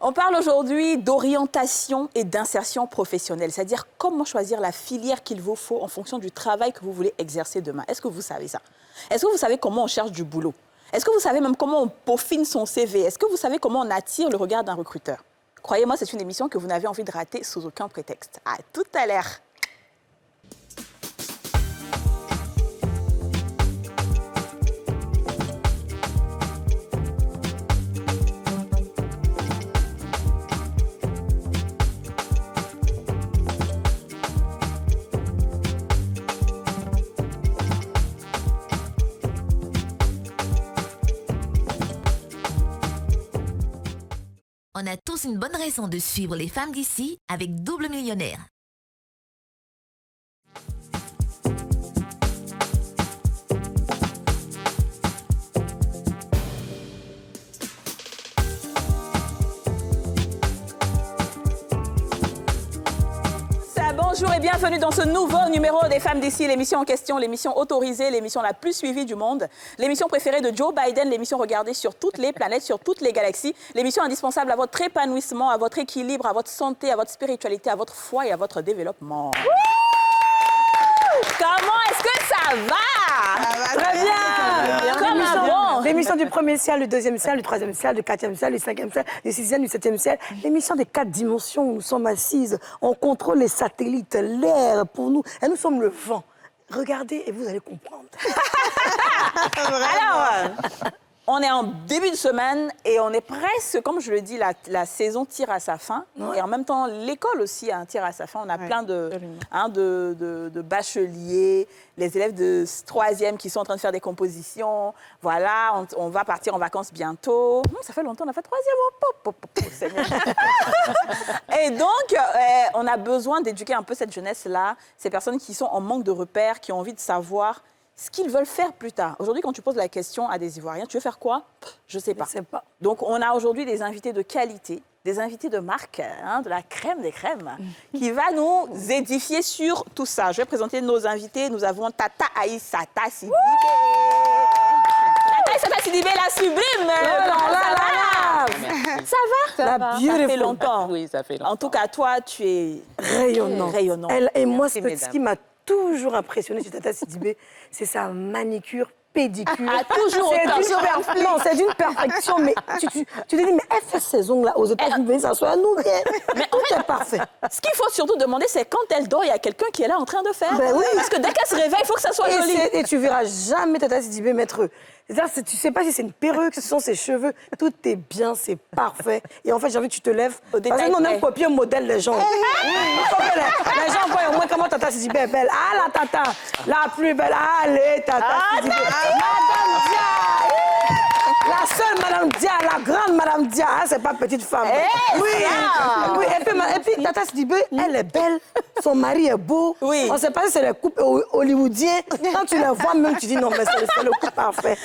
On parle aujourd'hui d'orientation et d'insertion professionnelle, c'est-à-dire comment choisir la filière qu'il vous faut en fonction du travail que vous voulez exercer demain. Est-ce que vous savez ça? Est-ce que vous savez comment on cherche du boulot? Est-ce que vous savez même comment on peaufine son CV? Est-ce que vous savez comment on attire le regard d'un recruteur? Croyez-moi, c'est une émission que vous n'avez envie de rater sous aucun prétexte. À tout à l'heure. On a tous une bonne raison de suivre les femmes d'ici avec Double Millionnaire. Bonjour et bienvenue dans ce nouveau numéro des Femmes d'ici, l'émission en question, l'émission autorisée, l'émission la plus suivie du monde, l'émission préférée de Joe Biden, l'émission regardée sur toutes les planètes, sur toutes les galaxies, l'émission indispensable à votre épanouissement, à votre équilibre, à votre santé, à votre spiritualité, à votre foi et à votre développement. Comment est-ce que ça va? Très bien. Comme avant. L'émission du premier ciel, du deuxième ciel, du troisième ciel, du quatrième ciel, du cinquième ciel, du sixième, du septième ciel. L'émission des 4 dimensions où nous sommes assises. On contrôle les satellites, l'air pour nous. Et nous sommes le vent. Regardez et vous allez comprendre. Alors, on est en début de semaine et on est presque, comme je le dis, la saison tire à sa fin. Ouais. Et en même temps, l'école aussi tire à sa fin. On a plein de bacheliers, les élèves de 3e qui sont en train de faire des compositions. Voilà, on va partir en vacances bientôt. Ça fait longtemps, on a fait 3e. Seigneur. Et donc, on a besoin d'éduquer un peu cette jeunesse-là, ces personnes qui sont en manque de repères, qui ont envie de savoir ce qu'ils veulent faire plus tard. Aujourd'hui, quand tu poses la question à des Ivoiriens, tu veux faire quoi? Je ne sais pas. Donc, on a aujourd'hui des invités de qualité, des invités de marque, de la crème des crèmes, qui va nous édifier sur tout ça. Je vais présenter nos invités. Nous avons Tata Aïssata Sidibé. Tata Aïssata Sidibé, la sublime. Ça va? Ça fait longtemps. Oui, ça fait longtemps. En tout cas, toi, tu es rayonnant. Elle, et moi, ce qui m'a toujours impressionnée chez Tata Sidibé, c'est sa manicure, pédicure. Toujours Non, c'est d'une perfection, mais tu te dis, mais elle fait ses ongles là aux États-Unis, ça soit à nous, mais tout est parfait. Ce qu'il faut surtout demander, c'est quand elle dort, il y a quelqu'un qui est là en train de faire. Ben oui. Parce que dès qu'elle se réveille, il faut que ça soit joli. Et tu verras jamais Tata Sidibé mettre... C'est-à-dire, tu sais pas si c'est une perruque, ce sont ses cheveux, tout est bien, c'est parfait. Et en fait, j'ai envie que tu te lèves. Parce que nous, on aime copier un modèle des gens. Il faut que les gens voient au moins comment Tata Sidibé est belle. Ah, la Tata, la plus belle. Allez, Tata Sidibé. Madame Dia. La seule Madame Dia, la grande Madame Dia. Hein, c'est pas petite femme. Oui. Et puis, Tata Sidibé, elle est belle. Son mari est beau. Oui. On ne sait pas si c'est les couples hollywoodiens. Quand tu les vois, même, tu dis non, mais c'est le couple parfait.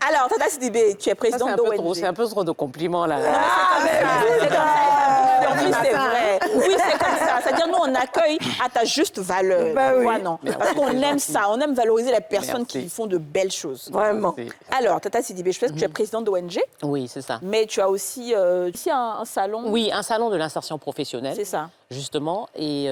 Alors, Tata Sidibé, tu es présidente d'ONG. C'est un peu trop de compliments, là. C'est comme ça. En plus, c'est vrai. Oui, c'est comme ça. C'est-à-dire, nous, on accueille à ta juste valeur. Ben oui. Ouais, non. Parce qu'on aime ça. On aime valoriser les personnes qui font de belles choses. Vraiment. Alors, Tata Sidibé, je sais que tu es présidente d'ONG. Oui, c'est ça. Mais tu as aussi ici un salon. Oui, un salon de l'insertion professionnelle. C'est ça. Justement. Et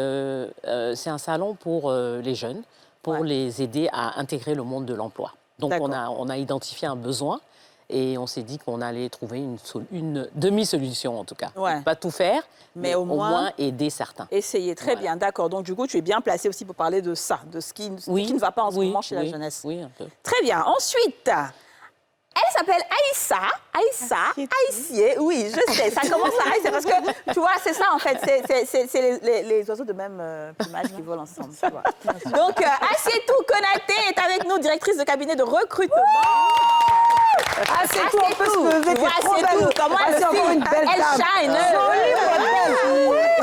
c'est un salon pour les jeunes, pour les aider à intégrer le monde de l'emploi. Donc, on a identifié un besoin et on s'est dit qu'on allait trouver une demi-solution, en tout cas. Ouais. Pas tout faire, mais au moins aider certains. Essayer, très bien, d'accord. Donc, du coup, tu es bien placée aussi pour parler de ça, de ce qui ne va pas en ce moment chez la jeunesse. Oui, un peu. Très bien. Ensuite, elle s'appelle Aïssié. Oui, je sais, ça commence à Aïssié parce que, tu vois, c'est ça, en fait. C'est les oiseaux de même plumage qui volent ensemble, tu vois. Donc, Assietou Konaté est avec nous, directrice de cabinet de recrutement. Assietou, on peut se lever, t'es trop belle. Comment elle encore une belle dame. shine.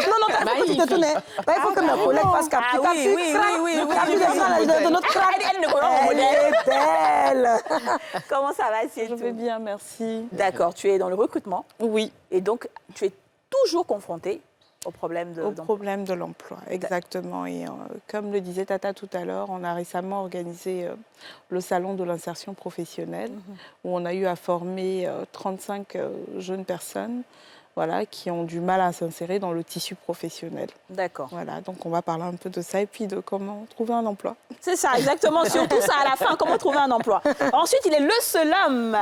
Non, quand tu te tournes, il faut que mes collègues fassent capter. Oui. De notre Elle est belle. Comment ça va, Assietou? Je vais bien, merci. D'accord, tu es dans le recrutement. Oui. Et donc, tu es toujours confrontée au problème de l'emploi, exactement. Et comme le disait Tata tout à l'heure, on a récemment organisé le salon de l'insertion professionnelle, où on a eu à former 35 jeunes personnes voilà, qui ont du mal à s'insérer dans le tissu professionnel. D'accord. Voilà, donc on va parler un peu de ça et puis de comment trouver un emploi. C'est ça, exactement. Surtout ça à la fin, comment trouver un emploi. Ensuite, il est le seul homme.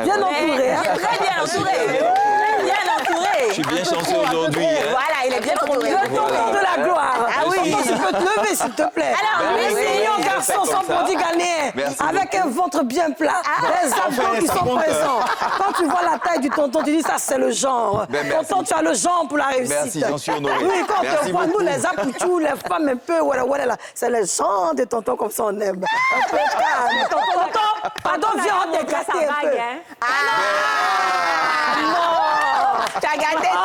Bien entouré. Hein. Très bien entouré. Très bien entouré. Je suis bien chanceux aujourd'hui. Voilà, il est bien entouré. Le temps de la gloire. Ah oui. Tu peux te lever, s'il te plaît. Alors, lui, c'est mignon garçon sans produit ghanéen, avec un ventre bien plat, des abdos qui sont présents. Quand tu vois la taille du tonton, tu dis ça, c'est le genre. Tonton, tu as le genre pour la réussite. Merci, j'en suis honoré. Oui, quand Merci on voit, nous, beaucoup. les apouchous, les femmes un peu, voilà, là, c'est le genre des tontons comme ça, on aime. Un peu calme. Tonton, pardon, viens, on t'éclater un peu. Non. Tu as gâté tout.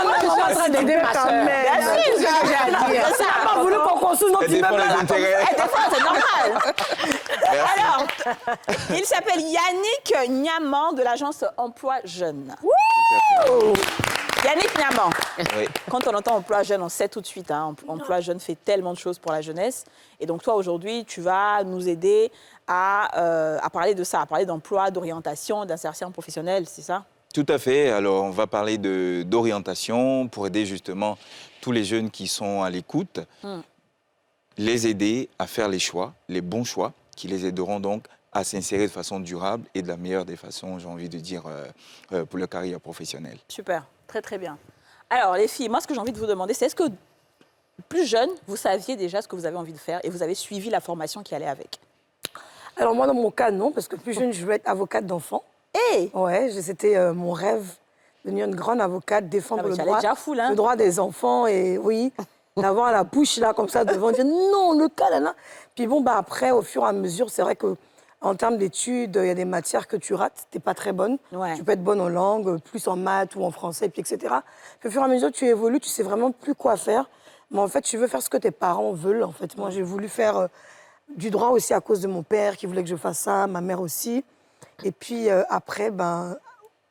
Non, je suis en train d'aider ma soeur. Bien sûr, c'est ce que j'ai à dire. Tu n'as pas voulu qu'on consulte notre Elle défend immeuble. les intérêts. Eh, des fois, c'est normal. Merci. Alors, il s'appelle Yannick Niaman de l'agence Emploi Jeune. Yannick Niaman. Oui. Quand on entend emploi jeune, on sait tout de suite. Hein, emploi jeune fait tellement de choses pour la jeunesse. Et donc, toi, aujourd'hui, tu vas nous aider à parler de ça, à parler d'emploi, d'orientation, d'insertion professionnelle, c'est ça? Tout à fait. Alors, on va parler d'orientation pour aider justement tous les jeunes qui sont à l'écoute, les aider à faire les choix, les bons choix, qui les aideront donc à s'insérer de façon durable et de la meilleure des façons, j'ai envie de dire, pour leur carrière professionnelle. Super, très très bien. Alors, les filles, moi, ce que j'ai envie de vous demander, c'est est-ce que, plus jeune, vous saviez déjà ce que vous avez envie de faire et vous avez suivi la formation qui allait avec? Alors moi, dans mon cas, non, parce que plus jeune, je voulais être avocate d'enfants. Hey. Ouais, c'était mon rêve, devenir une grande avocate, défendre Ah, mais tu allais déjà full, hein. le droit des enfants et oui, d'avoir la bouche là comme ça devant, dire non, le cas là, là. Puis bon, bah après, au fur et à mesure, c'est vrai que en termes d'études, il y a des matières que tu rates, t'es pas très bonne. Ouais. Tu peux être bonne en langue, plus en maths ou en français, puis etc. Puis au fur et à mesure, tu évolues, tu sais vraiment plus quoi faire. Mais en fait, tu veux faire ce que tes parents veulent. En fait, moi, j'ai voulu faire du droit aussi à cause de mon père qui voulait que je fasse ça, ma mère aussi. Et puis après, ben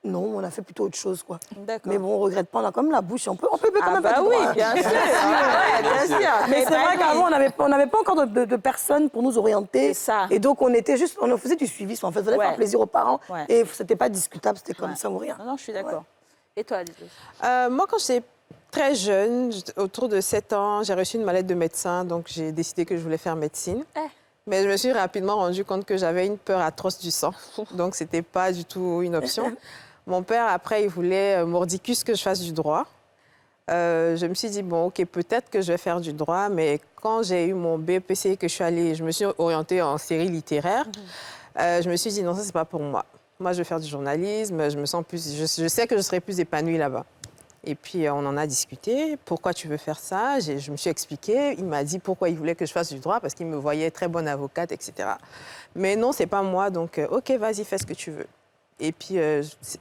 non, on a fait plutôt autre chose, quoi. D'accord. Mais bon, on regrette pas, on a quand même la bouche, on peut quand Ah même bah faire du oui, droit, hein. bien sûr. Ah ouais, bien sûr. Mais c'est vrai qu'avant, on n'avait pas encore de personnes pour nous orienter. C'est ça. Et donc, on faisait du suivi, en fait, il fallait faire plaisir aux parents. Ouais. Et c'était pas discutable, c'était comme ça ou rien. Non, je suis d'accord. Et toi, Alice? Moi, quand j'étais très jeune, autour de 7 ans, j'ai reçu une mallette de médecin, donc j'ai décidé que je voulais faire médecine. Mais je me suis rapidement rendu compte que j'avais une peur atroce du sang, donc c'était pas du tout une option. Mon père, après, il voulait mordicus que je fasse du droit. Je me suis dit, bon, OK, peut-être que je vais faire du droit, mais quand j'ai eu mon BEPC, que je me suis orientée en série littéraire, je me suis dit, non, ça, c'est pas pour moi. Moi, je vais faire du journalisme, je sais que je serai plus épanouie là-bas. Et puis, on en a discuté. Pourquoi tu veux faire ça? Je me suis expliquée. Il m'a dit pourquoi il voulait que je fasse du droit, parce qu'il me voyait très bonne avocate, etc. Mais non, c'est pas moi, donc OK, vas-y, fais ce que tu veux. Et puis,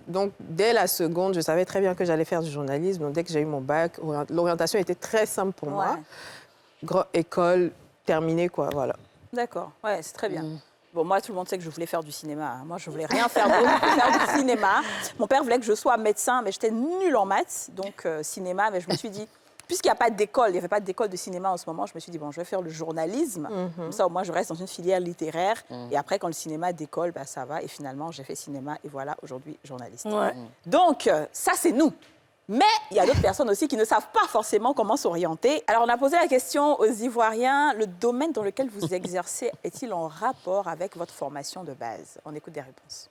donc, dès la seconde, je savais très bien que j'allais faire du journalisme. Donc, dès que j'ai eu mon bac, l'orientation était très simple pour moi. École, terminée, quoi, voilà. D'accord, ouais, c'est très bien. Bon, moi, tout le monde sait que je voulais faire du cinéma. Moi, je voulais rien faire d'autre que faire du cinéma. Mon père voulait que je sois médecin, mais j'étais nulle en maths, donc cinéma. Mais je me suis dit, puisqu'il n'y a pas d'école, il n'y avait pas d'école de cinéma en ce moment, je me suis dit, bon, je vais faire le journalisme. Comme ça, au moins, je reste dans une filière littéraire. Et après, quand le cinéma décolle, bah, ça va. Et finalement, j'ai fait cinéma et voilà, aujourd'hui, journaliste. Ouais. Donc, ça, c'est nous. Mais il y a d'autres personnes aussi qui ne savent pas forcément comment s'orienter. Alors, on a posé la question aux Ivoiriens, le domaine dans lequel vous exercez est-il en rapport avec votre formation de base? On écoute des réponses.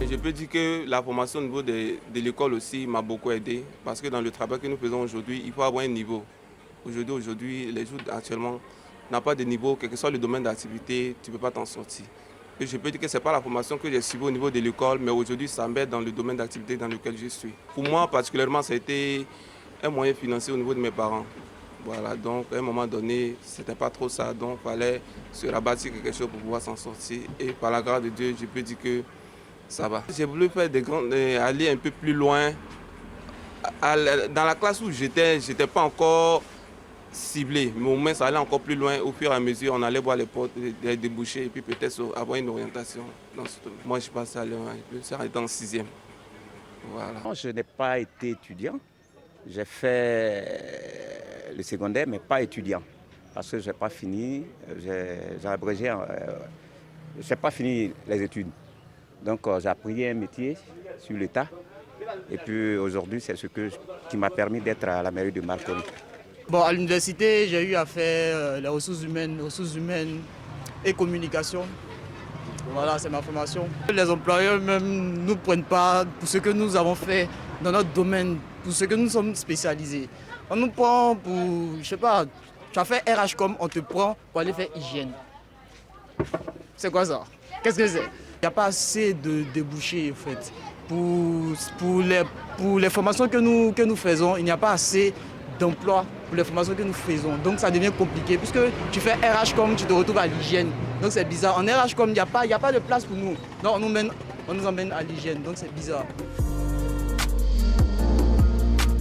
Je peux dire que la formation au niveau de l'école aussi m'a beaucoup aidé parce que dans le travail que nous faisons aujourd'hui, il faut avoir un niveau. Aujourd'hui, les jours actuellement n'ont pas de niveau, quel que soit le domaine d'activité, tu ne peux pas t'en sortir. Et je peux dire que ce n'est pas la formation que j'ai suivie au niveau de l'école, mais aujourd'hui, ça m'aide dans le domaine d'activité dans lequel je suis. Pour moi, particulièrement, ça a été un moyen financier au niveau de mes parents. Voilà, donc à un moment donné, ce n'était pas trop ça, donc il fallait se rabattre sur quelque chose pour pouvoir s'en sortir. Et par la grâce de Dieu, je peux dire que ça va. J'ai voulu faire aller un peu plus loin. Dans la classe où j'étais, je n'étais pas encore ciblé, mais au moins ça allait encore plus loin. Au fur et à mesure, on allait voir les portes, les débouchés et puis peut-être avoir une orientation dans ce domaine. Moi, je passe à l'heure, je suis dans le 6e. Voilà. Je n'ai pas été étudiant, J'ai fait le secondaire, mais pas étudiant. Parce que je n'ai pas fini, j'ai abrégé, je n'ai pas fini les études. Donc j'ai appris un métier sur l'État. Et puis aujourd'hui, c'est ce qui m'a permis d'être à la mairie de Marcory. Bon, à l'université, j'ai eu à faire les ressources humaines et communication. Voilà, c'est ma formation. Les employeurs même ne nous prennent pas pour ce que nous avons fait dans notre domaine, pour ce que nous sommes spécialisés. On nous prend pour, je sais pas, tu as fait RH-Com, on te prend pour aller faire hygiène. C'est quoi ça? Qu'est-ce que c'est? Il n'y a pas assez de débouchés, en fait. Pour les formations que nous faisons, il n'y a pas assez d'emplois pour les formations que nous faisons. Donc ça devient compliqué. Puisque tu fais RH-Com, tu te retrouves à l'hygiène. Donc c'est bizarre. En RH-Com, il n'y a pas de place pour nous. Donc on nous emmène à l'hygiène. Donc c'est bizarre.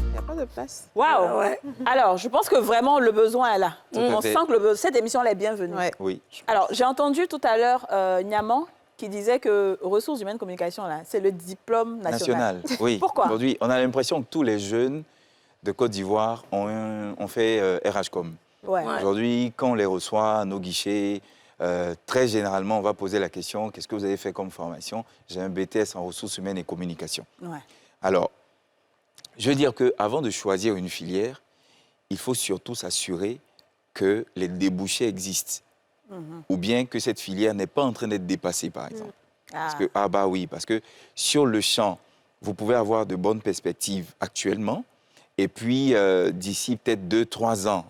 Il n'y a pas de place. Waouh! Ouais. Alors, je pense que vraiment le besoin est là. On sent que cette émission elle est bienvenue. Ouais. Oui. Alors, j'ai entendu tout à l'heure Niaman qui disait que ressources humaines communication, là, c'est le diplôme national. Oui. Pourquoi? Aujourd'hui, on a l'impression que tous les jeunes de Côte d'Ivoire ont fait RH-Com. Ouais. Aujourd'hui, quand on les reçoit à nos guichets, très généralement, on va poser la question, qu'est-ce que vous avez fait comme formation? J'ai un BTS en ressources humaines et communication. Ouais. Alors, je veux dire qu'avant de choisir une filière, il faut surtout s'assurer que les débouchés existent. Ou bien que cette filière n'est pas en train d'être dépassée, par exemple. Parce que sur le champ, vous pouvez avoir de bonnes perspectives actuellement, et puis d'ici peut-être 2-3 ans,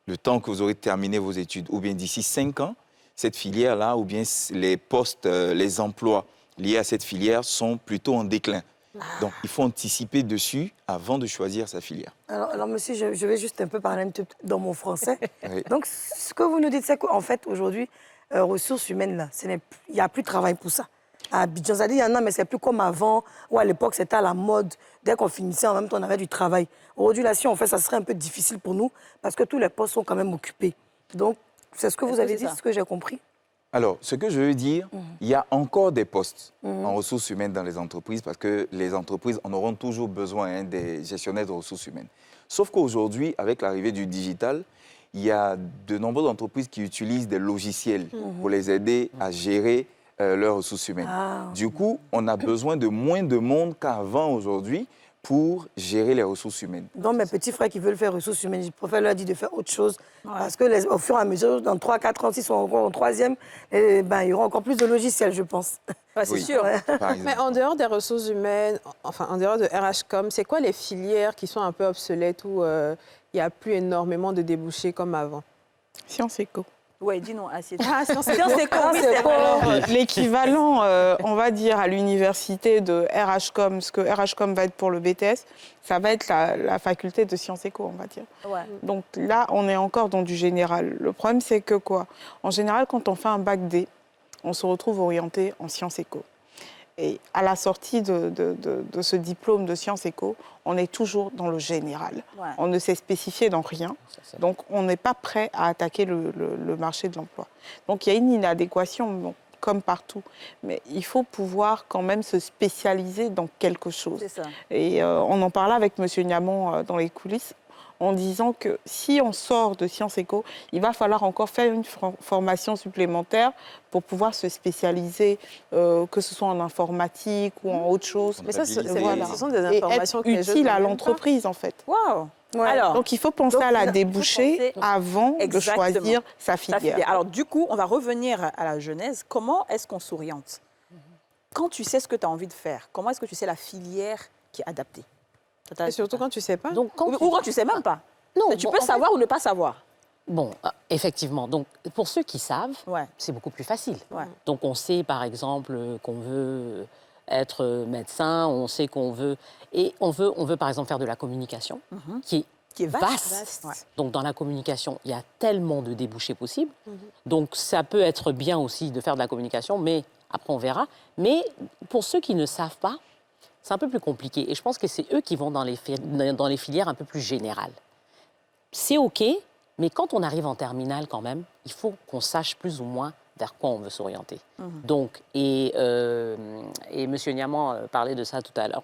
le temps que vous aurez terminé vos études, ou bien d'ici 5 ans, cette filière-là, ou bien les postes, les emplois liés à cette filière sont plutôt en déclin. Donc, il faut anticiper dessus avant de choisir sa filière. Alors monsieur, je vais juste un peu parler dans mon français. Oui. Donc, ce que vous nous dites, c'est qu'en fait, aujourd'hui, ressources humaines, là, il n'y a plus de travail pour ça. À Abidjan, ça dit, il y en a, mais c'est plus comme avant, où à l'époque, c'était à la mode. Dès qu'on finissait, en même temps, on avait du travail. Aujourd'hui, là, si on fait, ça serait un peu difficile pour nous, parce que tous les postes sont quand même occupés. Donc, c'est ce que vous avez dit, c'est ce que j'ai compris. Alors, ce que je veux dire, il y a encore des postes en ressources humaines dans les entreprises parce que les entreprises en auront toujours besoin des gestionnaires de ressources humaines. Sauf qu'aujourd'hui, avec l'arrivée du digital, il y a de nombreuses entreprises qui utilisent des logiciels pour les aider à gérer leurs ressources humaines. Du coup, on a besoin de moins de monde qu'avant aujourd'hui pour gérer les ressources humaines. Donc, mes petits frères qui veulent faire ressources humaines, je préfère leur dire de faire autre chose. Parce que au fur et à mesure, dans 3-4 ans, s'ils sont encore en troisième, il y aura encore plus de logiciels, je pense. Ouais, c'est sûr. Mais en dehors des ressources humaines, enfin en dehors de RH-Com, c'est quoi les filières qui sont un peu obsolètes où il n'y a plus énormément de débouchés comme avant? Sciences éco. Oui, dis-nous, assieds-toi. Sciences éco, oui, c'est vrai. L'équivalent, on va dire, à l'université de RH-Com, ce que RH-Com va être pour le BTS, ça va être la faculté de sciences éco, on va dire. Ouais. Donc là, on est encore dans du général. Le problème, c'est que quoi? En général, quand on fait un bac D, on se retrouve orienté en sciences éco. Et à la sortie de ce diplôme de sciences éco, on est toujours dans le général. Ouais. On ne s'est spécifié dans rien. Donc, on n'est pas prêt à attaquer le marché de l'emploi. Donc, il y a une inadéquation, bon, comme partout. Mais il faut pouvoir quand même se spécialiser dans quelque chose. C'est ça. Et on en parlait avec M. Niaman dans les coulisses, en disant que si on sort de Sciences Éco, il va falloir encore faire une formation supplémentaire pour pouvoir se spécialiser, que ce soit en informatique ou en autre chose. Mais ça, ce sont des informations et être utile à l'entreprise, en fait. Waouh! Ouais. Alors, donc, il faut penser à la débouchée avant de choisir sa filière. Alors, du coup, on va revenir à la genèse. Comment est-ce qu'on s'oriente? Quand tu sais ce que tu as envie de faire, comment est-ce que tu sais la filière qui est adaptée? Et surtout quand tu ne sais pas. Donc, ou quand tu ne sais même pas. Non, tu peux savoir ou ne pas savoir. Bon, effectivement. Donc, pour ceux qui savent, c'est beaucoup plus facile. Ouais. Donc, on sait, par exemple, qu'on veut être médecin, on sait qu'on veut... Et on veut, par exemple, faire de la communication, qui est vaste. Ouais. Donc, dans la communication, il y a tellement de débouchés possibles. Donc, ça peut être bien aussi de faire de la communication, mais après, on verra. Mais pour ceux qui ne savent pas, c'est un peu plus compliqué. Et je pense que c'est eux qui vont dans les filières un peu plus générales. C'est OK, mais quand on arrive en terminale, quand même, il faut qu'on sache plus ou moins vers quoi on veut s'orienter. Donc, et M. Niaman parlait de ça tout à l'heure.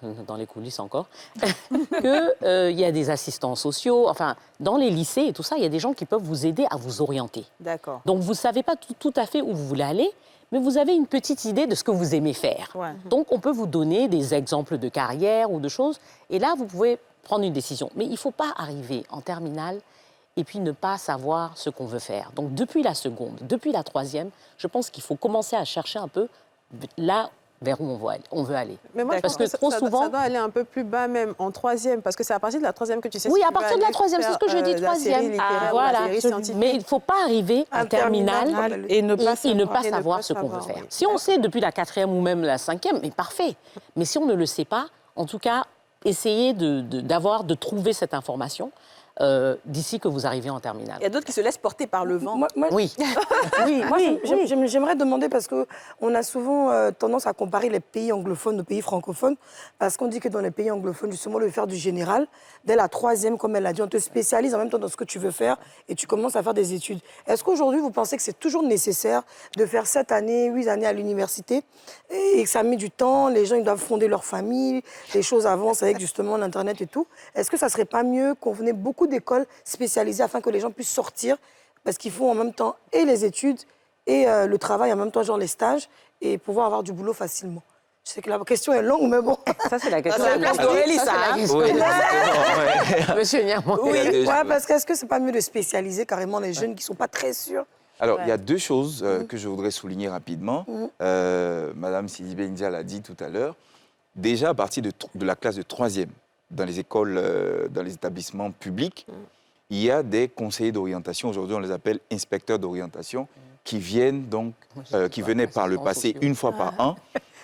dans les coulisses encore, qu'il y a des assistants sociaux. Enfin, dans les lycées et tout ça, il y a des gens qui peuvent vous aider à vous orienter. D'accord. Donc, vous ne savez pas tout à fait où vous voulez aller, mais vous avez une petite idée de ce que vous aimez faire. Ouais. Donc, on peut vous donner des exemples de carrière ou de choses. Et là, vous pouvez prendre une décision. Mais il ne faut pas arriver en terminale et puis ne pas savoir ce qu'on veut faire. Donc, depuis la seconde, depuis la troisième, je pense qu'il faut commencer à chercher un peu là vers où on veut aller. Mais moi, parce je pense que trop souvent, ça doit aller un peu plus bas même, en troisième, parce que c'est à partir de la troisième que tu sais. Oui, si à tu partir veux de la aller troisième, c'est ce que je dis, faire, la série troisième. littéraire ou Voilà. la série scientifique. Mais il ne faut pas arriver en terminale et ne pas savoir ce qu'on veut faire. Si on sait depuis la quatrième ou même la cinquième, mais parfait. Mais si on ne le sait pas, en tout cas, essayez de trouver cette information d'ici que vous arrivez en terminale. Il y a d'autres qui se laissent porter par le vent. Oui. J'aimerais demander, parce qu'on a souvent tendance à comparer les pays anglophones aux pays francophones, parce qu'on dit que dans les pays anglophones, justement, le faire du général, dès la troisième, comme elle l'a dit, on te spécialise en même temps dans ce que tu veux faire et tu commences à faire des études. Est-ce qu'aujourd'hui, vous pensez que c'est toujours nécessaire de faire 7 années, 8 années à l'université et que ça met du temps, les gens ils doivent fonder leur famille, les choses avancent avec justement l'Internet et tout. Est-ce que ça ne serait pas mieux qu'on venait beaucoup d'écoles spécialisées afin que les gens puissent sortir, parce qu'ils font en même temps et les études et le travail, en même temps genre les stages, et pouvoir avoir du boulot facilement? Je sais que la question est longue, mais bon. Ça, c'est la question. C'est la place d'Aurélie, ça. Monsieur Niamon. Oui, parce que est-ce que c'est pas mieux de spécialiser carrément les jeunes qui ne sont pas très sûrs? Alors, il y a deux choses que je voudrais souligner rapidement. Madame Sidibé Ndia l'a dit tout à l'heure. Déjà, à partir de la classe de troisième, dans les écoles, dans les établissements publics, il y a des conseillers d'orientation. Aujourd'hui, on les appelle inspecteurs d'orientation, qui viennent donc, qui venaient par le passé une fois par an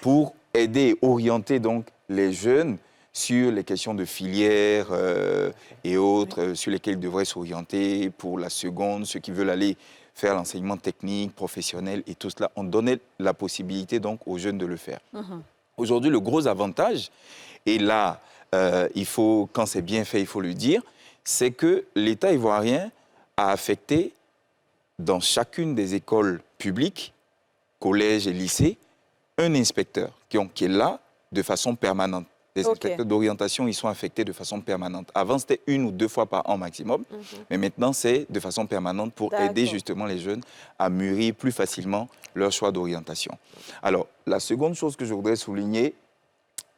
pour aider et orienter donc les jeunes sur les questions de filière et autres, sur lesquelles ils devraient s'orienter pour la seconde, ceux qui veulent aller faire l'enseignement technique, professionnel et tout cela. On donnait la possibilité donc aux jeunes de le faire. Aujourd'hui, le gros avantage, et là, quand c'est bien fait, il faut le dire, c'est que l'État ivoirien a affecté dans chacune des écoles publiques, collèges et lycées, un inspecteur qui est là de façon permanente. Les inspecteurs d'orientation, ils sont affectés de façon permanente. Avant, c'était 1 ou 2 fois par an maximum, mais maintenant, c'est de façon permanente pour aider justement les jeunes à mûrir plus facilement leur choix d'orientation. Alors, la seconde chose que je voudrais souligner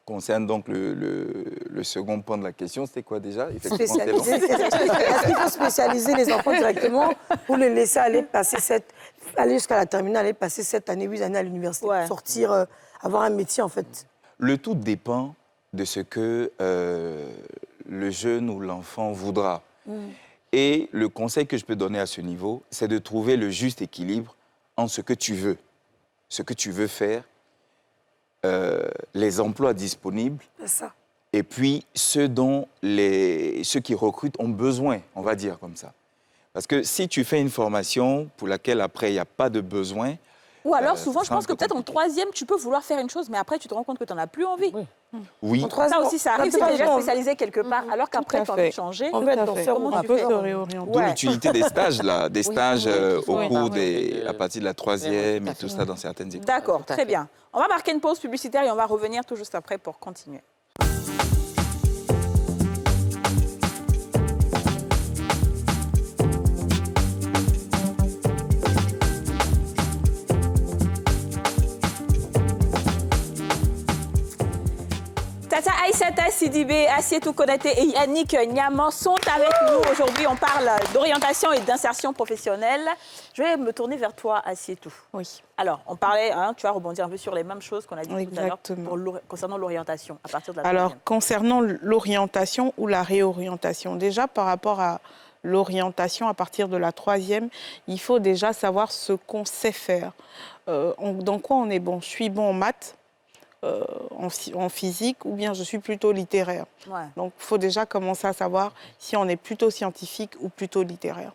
concerne donc le second point de la question. C'était quoi déjà? Spécialiser. Est-ce qu'il faut spécialiser les enfants directement ou les laisser aller jusqu'à la terminale, aller passer 7 années, 8 années à l'université, sortir, avoir un métier en fait? Le tout dépend de ce que le jeune ou l'enfant voudra. Et le conseil que je peux donner à ce niveau, c'est de trouver le juste équilibre entre ce que tu veux faire, les emplois disponibles, et puis ceux qui recrutent ont besoin, on va dire comme ça. Parce que si tu fais une formation pour laquelle après il n'y a pas de besoin... Ou alors souvent, je pense que peut-être en troisième, tu peux vouloir faire une chose, mais après tu te rends compte que tu n'en as plus envie. Oui. Ça aussi, ça arrive, c'est déjà spécialisé quelque part, alors qu'après tu as envie de changer. En fait, comment tu fais? D'où l'utilité des stages, là, des stages à partir de la troisième et tout ça dans certaines écoles. D'accord, très bien. On va marquer une pause publicitaire et on va revenir tout juste après pour continuer. Tata Aïssata Sidibé, Assietou Konaté et Yannick Niamon sont avec nous. Aujourd'hui, on parle d'orientation et d'insertion professionnelle. Je vais me tourner vers toi, Assietou. Oui. Alors, on parlait, tu vas rebondir un peu sur les mêmes choses qu'on a dit tout à l'heure concernant l'orientation, à partir de la Alors, concernant l'orientation ou la réorientation, déjà par rapport à l'orientation à partir de la troisième, il faut déjà savoir ce qu'on sait faire. Dans quoi on est bon? Je suis bon en maths, en physique, ou bien je suis plutôt littéraire. Donc, il faut déjà commencer à savoir si on est plutôt scientifique ou plutôt littéraire.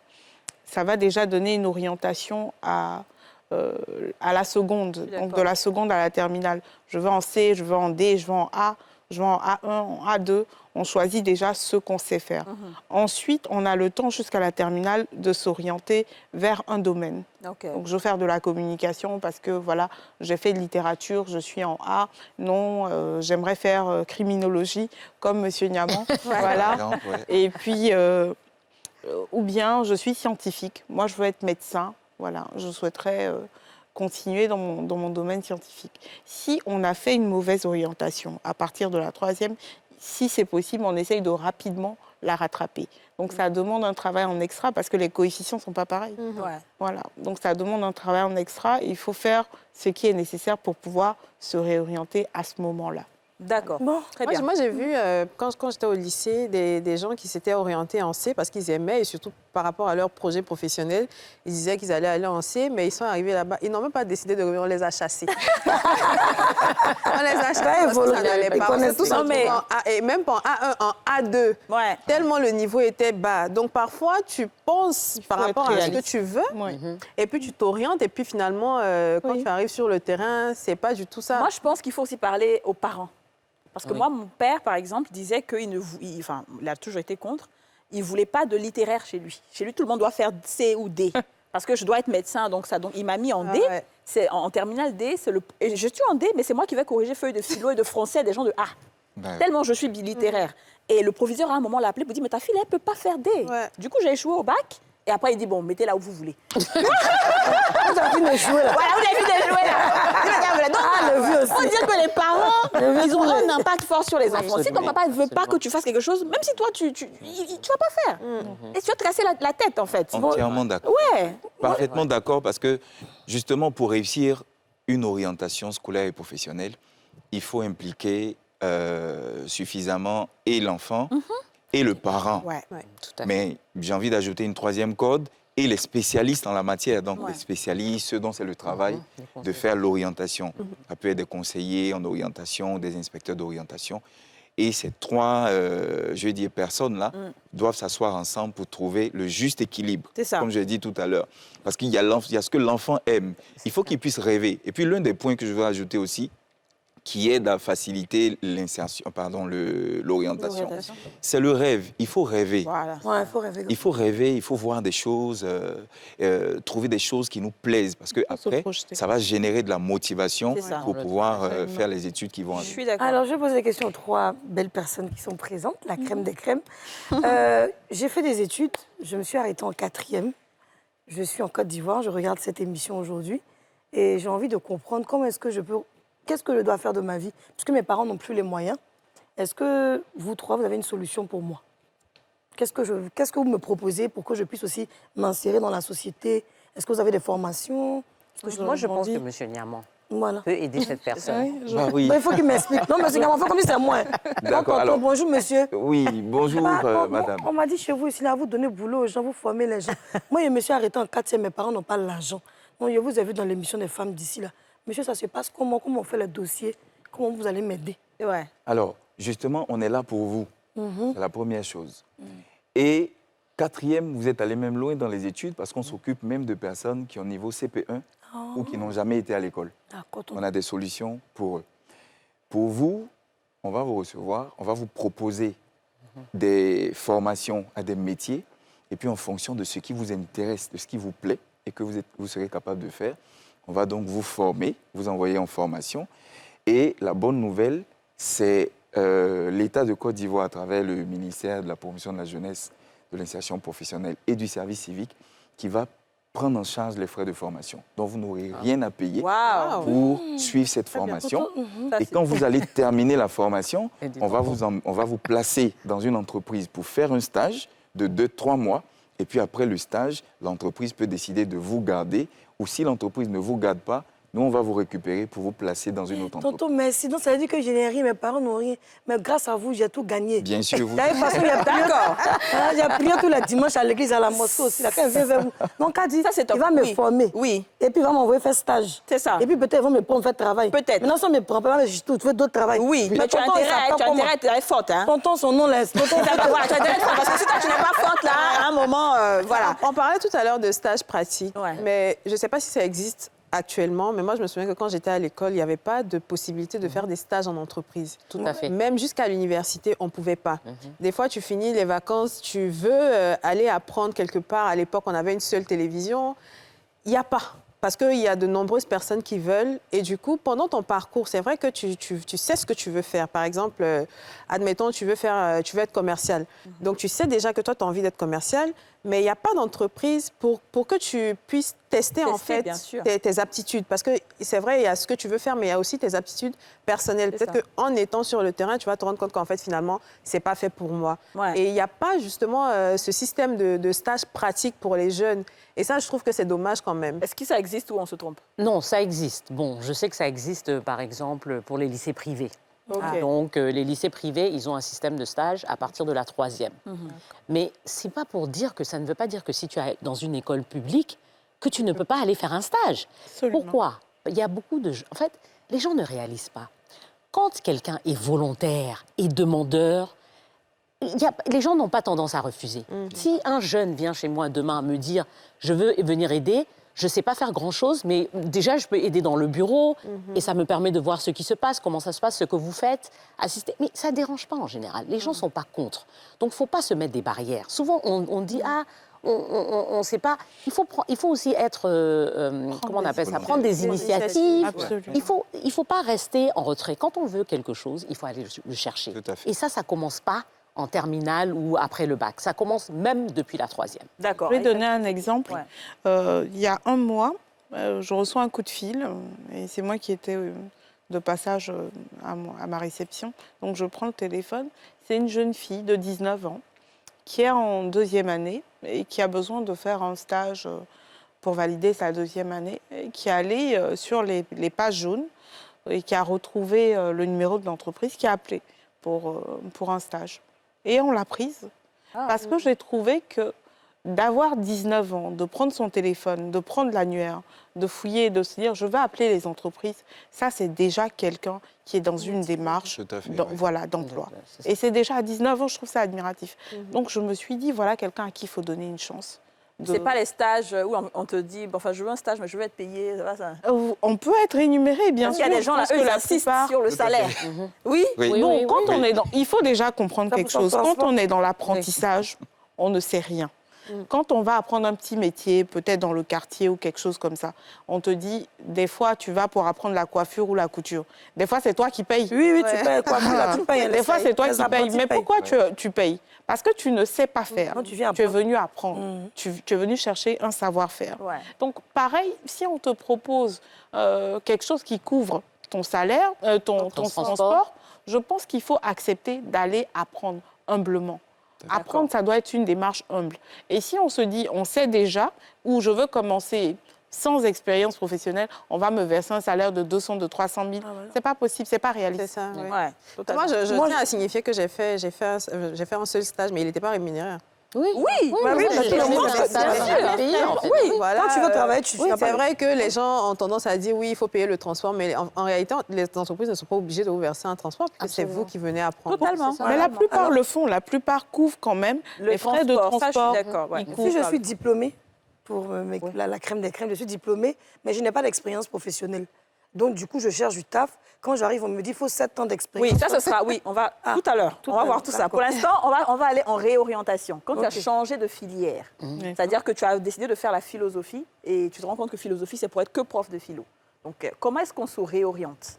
Ça va déjà donner une orientation à la seconde, donc de la seconde à la terminale. Je veux en C, je veux en D, je veux en A, je vais en A1, en A2, on choisit déjà ce qu'on sait faire. Ensuite, on a le temps jusqu'à la terminale de s'orienter vers un domaine. Donc, je veux faire de la communication parce que, voilà, j'ai fait de littérature, je suis en A. Non, j'aimerais faire criminologie, comme M. Niaman. Voilà. Et puis, ou bien, je suis scientifique. Moi, je veux être médecin. Voilà, je souhaiterais continuer dans mon domaine scientifique. Si on a fait une mauvaise orientation à partir de la 3e, si c'est possible, on essaye de rapidement la rattraper. Donc ça demande un travail en extra parce que les coefficients ne sont pas pareils. Voilà. Donc ça demande un travail en extra et il faut faire ce qui est nécessaire pour pouvoir se réorienter à ce moment-là. D'accord. Bon, très bien. Moi, j'ai vu, quand j'étais au lycée, des gens qui s'étaient orientés en C parce qu'ils aimaient, et surtout par rapport à leur projet professionnel, ils disaient qu'ils allaient aller en C, mais ils sont arrivés là-bas. Ils n'ont même pas décidé de revenir, on les a chassés. On les a chassés parce que ça n'allait pas. Et même pas en A1, en A2, tellement le niveau était bas. Donc, parfois, tu penses par rapport à ce que tu veux, et puis tu t'orientes, et puis finalement, quand tu arrives sur le terrain, c'est pas du tout ça. Moi, je pense qu'il faut aussi parler aux parents. Parce que moi, mon père, par exemple, disait qu'il a toujours été contre. Il ne voulait pas de littéraire chez lui. Chez lui, tout le monde doit faire C ou D. Parce que je dois être médecin, donc il m'a mis en D. C'est en terminale D. Et je suis en D, mais c'est moi qui vais corriger feuilles de philo et de français des gens de A. Tellement je suis littéraire. Et le proviseur, à un moment, l'a appelé pour dire, mais ta fille, elle ne peut pas faire D. Du coup, j'ai échoué au bac. Et après, il dit, bon, mettez là où vous voulez. Vous avez fini de jouer là. Voilà, vous avez fini de jouer là. Donc, faut dire que les parents, ils ont un impact fort sur les enfants. Si ton papa ne veut pas que tu fasses quelque chose, même si toi, tu ne vas pas faire. Et tu vas te casser la tête, en fait. Entièrement d'accord. Ouais. Parfaitement d'accord, parce que, justement, pour réussir une orientation scolaire et professionnelle, il faut impliquer suffisamment et l'enfant et le parent. Tout à fait. Mais j'ai envie d'ajouter une 3e corde, et les spécialistes en la matière. Donc, les spécialistes, ceux dont c'est le travail de faire l'orientation. Ça peut être des conseillers en orientation, des inspecteurs d'orientation. Et ces 3, personnes-là doivent s'asseoir ensemble pour trouver le juste équilibre, comme je l'ai dit tout à l'heure. Parce qu'il y a ce que l'enfant aime. Il faut qu'il puisse rêver. Et puis, l'un des points que je veux ajouter aussi, qui aide à faciliter l'orientation. C'est le rêve. Il faut rêver. Voilà. Il faut rêver. Il faut rêver, il faut voir des choses, trouver des choses qui nous plaisent. Parce qu'après, ça va générer de la motivation pour pouvoir faire les études qui vont avec. Je suis d'accord. Alors, je vais poser des questions aux 3 belles personnes qui sont présentes, la crème des crèmes. J'ai fait des études, je me suis arrêtée en 4e. Je suis en Côte d'Ivoire, je regarde cette émission aujourd'hui. Et j'ai envie de comprendre comment est-ce que je peux... Qu'est-ce que je dois faire de ma vie? Puisque mes parents n'ont plus les moyens. Est-ce que vous 3, vous avez une solution pour moi? Qu'est-ce que vous me proposez pour que je puisse aussi m'insérer dans la société? Est-ce que vous avez des formations? Moi, je pense que M. Niaman peut aider cette personne. Il faut qu'il m'explique. Non, M. Niaman, comme si c'est moi. D'accord. Alors, bonjour, monsieur. Oui, bonjour, madame. On m'a dit chez vous, ici, là, vous donnez boulot aux gens, vous formez les gens. Moi, je me suis arrêtée en 4e, mes parents n'ont pas l'argent. Donc, je vous ai vu dans l'émission des femmes d'ici, là. Monsieur, ça se passe comment on fait le dossier? Comment vous allez m'aider? Alors, justement, on est là pour vous. C'est la première chose. Et 4e, vous êtes allé même loin dans les études parce qu'on s'occupe même de personnes qui ont niveau CP1 ou qui n'ont jamais été à l'école. On a des solutions pour eux. Pour vous, on va vous recevoir, on va vous proposer des formations à des métiers et puis en fonction de ce qui vous intéresse, de ce qui vous plaît et que vous serez capable de faire, on va donc vous former, vous envoyer en formation. Et la bonne nouvelle, c'est l'État de Côte d'Ivoire, à travers le ministère de la Promotion de la Jeunesse, de l'Insertion professionnelle et du service civique, qui va prendre en charge les frais de formation. Donc, vous n'aurez rien à payer pour suivre cette formation. Et quand vous allez terminer la formation, on va vous placer dans une entreprise pour faire un stage de 2-3 mois. Et puis, après le stage, l'entreprise peut décider de vous garder. Ou si l'entreprise ne vous garde pas, nous, on va vous récupérer pour vous placer dans une autre entreprise. Tonton, mais sinon, ça veut dire que je n'ai rien, mes parents n'ont rien. Mais grâce à vous, j'ai tout gagné. Bien sûr, vous. D'accord. Il y a prié tous les dimanches à l'église, à la mosquée aussi. Là, quand il vient vers vous. Donc, il dit, il va me former. Oui. Et puis, il va m'envoyer faire stage. C'est ça. Et puis, peut-être, il va me prendre faire travail. Peut-être. Maintenant, si on me prend pas, je trouve d'autres travail. Oui, mais tu as intérêt à être forte. Hein? Tonton, son nom laisse. Tu as intérêt à être forte. Parce que si toi, tu n'es pas forte, là, à un moment, voilà. On parlait tout à l'heure de stage pratique, mais je ne sais pas si ça existe actuellement, mais moi, je me souviens que quand j'étais à l'école, il n'y avait pas de possibilité de faire des stages en entreprise. Tout à fait. Même jusqu'à l'université, on ne pouvait pas. Des fois, tu finis les vacances, tu veux aller apprendre quelque part. À l'époque, on avait une seule télévision. Il n'y a pas. Parce qu'il y a de nombreuses personnes qui veulent. Et du coup, pendant ton parcours, c'est vrai que tu sais ce que tu veux faire. Par exemple, admettons, tu veux être commercial. Donc, tu sais déjà que toi, tu as envie d'être commercial, mais il n'y a pas d'entreprise pour que tu puisses tester en fait tes aptitudes. Parce que c'est vrai, il y a ce que tu veux faire, mais il y a aussi tes aptitudes personnelles. Peut-être qu'en étant sur le terrain, tu vas te rendre compte qu'en fait, finalement, ce n'est pas fait pour moi. Ouais. Et il n'y a pas justement ce système de stage pratique pour les jeunes. Et ça, je trouve que c'est dommage quand même. Est-ce que ça existe ou on se trompe? Non, ça existe. Bon, je sais que ça existe, par exemple, pour les lycées privés. Okay. Donc, les lycées privés, ils ont un système de stage à partir de la 3e. Mais ce n'est pas pour dire que ça ne veut pas dire que si tu es dans une école publique, que tu ne peux pas aller faire un stage. Absolument. Pourquoi? Il y a beaucoup de... En fait, les gens ne réalisent pas. Quand quelqu'un est volontaire et demandeur, les gens n'ont pas tendance à refuser. Si un jeune vient chez moi demain me dire « je veux venir aider », je ne sais pas faire grand-chose, mais déjà, je peux aider dans le bureau et ça me permet de voir ce qui se passe, comment ça se passe, ce que vous faites, assister. Mais ça ne dérange pas en général. Les gens ne sont pas contre. Donc, il ne faut pas se mettre des barrières. Souvent, on dit « ah, on ne sait pas ». Il faut aussi être, comment on appelle ça, prendre des initiatives. Il ne faut pas rester en retrait. Quand on veut quelque chose, il faut aller le chercher. Et ça ne commence pas en terminale ou après le bac. Ça commence même depuis la 3e. D'accord. Je vais donner un exemple. Il y a un mois, je reçois un coup de fil et c'est moi qui étais de passage à ma réception. Donc, je prends le téléphone. C'est une jeune fille de 19 ans qui est en 2e année et qui a besoin de faire un stage pour valider sa 2e année, et qui est allée sur les pages jaunes et qui a retrouvé le numéro de l'entreprise, qui a appelé pour un stage. Et on l'a prise parce que j'ai trouvé que d'avoir 19 ans, de prendre son téléphone, de prendre l'annuaire, de fouiller, de se dire je vais appeler les entreprises, ça c'est déjà quelqu'un qui est dans une démarche d'emploi. Et c'est déjà à 19 ans, je trouve ça admiratif. Donc je me suis dit voilà quelqu'un à qui il faut donner une chance. C'est pas les stages où on te dit bon, enfin je veux un stage mais je veux être payé. Ça. On peut être énuméré bien sûr. Il y a des gens là, eux, ils insistent sur le salaire. Oui. Non, quand on est dans, il faut déjà comprendre quelque chose. Quand on est dans l'apprentissage, on ne sait rien. Quand on va apprendre un petit métier, peut-être dans le quartier ou quelque chose comme ça, on te dit, des fois, tu vas pour apprendre la coiffure ou la couture. Des fois, c'est toi qui payes. Oui, tu payes quoi. Tu payes. Des fois, c'est toi qui payes. Mais pourquoi tu payes? Parce que tu ne sais pas faire. Tu es venu apprendre. Tu es venu chercher un savoir-faire. Donc, pareil, si on te propose quelque chose qui couvre ton salaire, ton transport, je pense qu'il faut accepter d'aller apprendre humblement. Apprendre, ça doit être une démarche humble. Et si on se dit, on sait déjà où je veux commencer sans expérience professionnelle, on va me verser un salaire de 200, de 300 000. C'est pas possible, c'est pas réaliste. C'est ça, oui. Moi, je tiens à signifier que j'ai fait un seul stage, mais il n'était pas rémunéré. Oui, quand tu veux travailler, tu c'est vrai que les gens ont tendance à dire oui, il faut payer le transport, mais en réalité, les entreprises ne sont pas obligées de vous verser un transport parce que c'est vous qui venez apprendre. Totalement. Mais la plupart le font, la plupart couvrent quand même les frais de transport. Si je suis diplômée, pour la crème des crèmes, je suis diplômée, mais je n'ai pas d'expérience professionnelle. Donc, du coup, je cherche du taf. Quand j'arrive, on me dit qu'il faut 7 ans d'expérience. Oui, ça, ce sera... Oui, on va tout à l'heure. On va voir tout ça. Pour l'instant, on va aller en réorientation. Quand tu as changé de filière, c'est-à-dire que tu as décidé de faire la philosophie et tu te rends compte que philosophie, c'est pour être que prof de philo. Donc, comment est-ce qu'on se réoriente?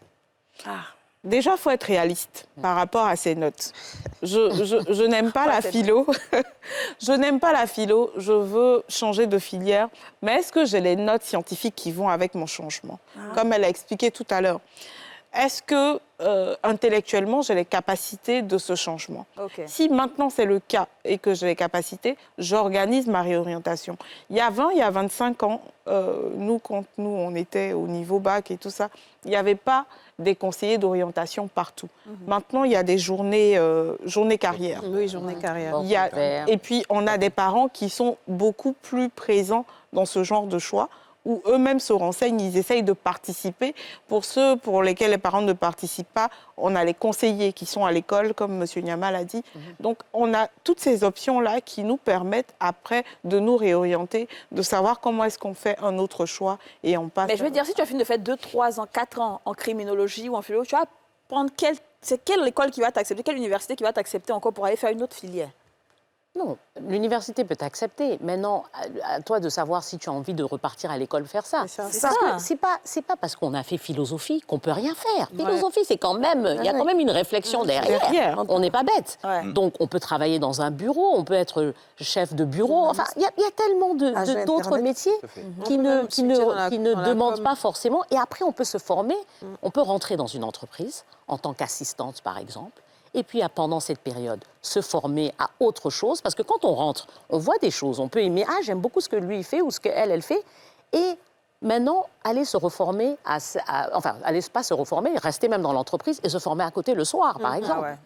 Déjà, il faut être réaliste par rapport à ces notes. Je n'aime pas la philo. Je n'aime pas la philo. Je veux changer de filière. Mais est-ce que j'ai les notes scientifiques qui vont avec mon changement? Comme elle a expliqué tout à l'heure. Est-ce que, intellectuellement, j'ai les capacités de ce changement? Si maintenant c'est le cas et que j'ai les capacités, j'organise ma réorientation. Il y a 20, il y a 25 ans, quand on était au niveau bac et tout ça, il n'y avait pas des conseillers d'orientation partout. Maintenant, il y a des journées carrières. Oui, journées carrières. Et puis, on a des parents qui sont beaucoup plus présents dans ce genre de choix où eux-mêmes se renseignent, ils essayent de participer. Pour ceux pour lesquels les parents ne participent pas, on a les conseillers qui sont à l'école, comme M. Nyama l'a dit. Donc, on a toutes ces options-là qui nous permettent après de nous réorienter, de savoir comment est-ce qu'on fait un autre choix et on passe... Mais je veux dire, si tu as fini de faire 2, 3 ans, 4 ans en criminologie ou en philo, tu vas prendre c'est quelle école qui va t'accepter, quelle université qui va t'accepter encore pour aller faire une autre filière? Non, l'université peut t'accepter. Maintenant, à toi de savoir si tu as envie de repartir à l'école faire ça. C'est pas parce qu'on a fait philosophie qu'on peut rien faire. Philosophie, c'est quand même, il y a quand même une réflexion derrière. On n'est pas bête. Ouais. Donc, on peut travailler dans un bureau, on peut être chef de bureau. Enfin, il y a tellement d'autres métiers qui ne demandent pas forcément. Et après, on peut se former. On peut rentrer dans une entreprise en tant qu'assistante, par exemple. Et puis, pendant cette période, se former à autre chose. Parce que quand on rentre, on voit des choses. On peut aimer, j'aime beaucoup ce que lui fait ou ce qu'elle fait. Et maintenant, aller se reformer, pas se reformer, rester même dans l'entreprise et se former à côté le soir, par exemple.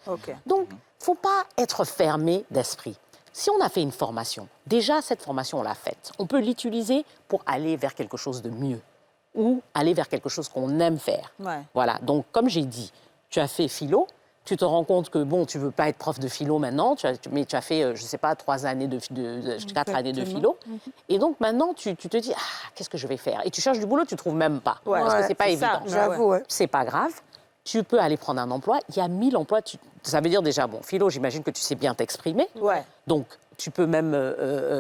Donc, il ne faut pas être fermé d'esprit. Si on a fait une formation, déjà, cette formation, on l'a faite. On peut l'utiliser pour aller vers quelque chose de mieux ou aller vers quelque chose qu'on aime faire. Ouais. Voilà. Donc, comme j'ai dit, tu as fait philo. Tu te rends compte que, bon, tu ne veux pas être prof de philo maintenant, mais tu as fait, je ne sais pas, 4 années de philo. Et donc, maintenant, tu te dis, qu'est-ce que je vais faire? Et tu cherches du boulot, tu ne trouves même pas. Parce que ce n'est pas évident. J'avoue, c'est pas grave. Tu peux aller prendre un emploi. Il y a 1000 emplois. Ça veut dire déjà, bon, philo, j'imagine que tu sais bien t'exprimer. Ouais. Donc, tu peux même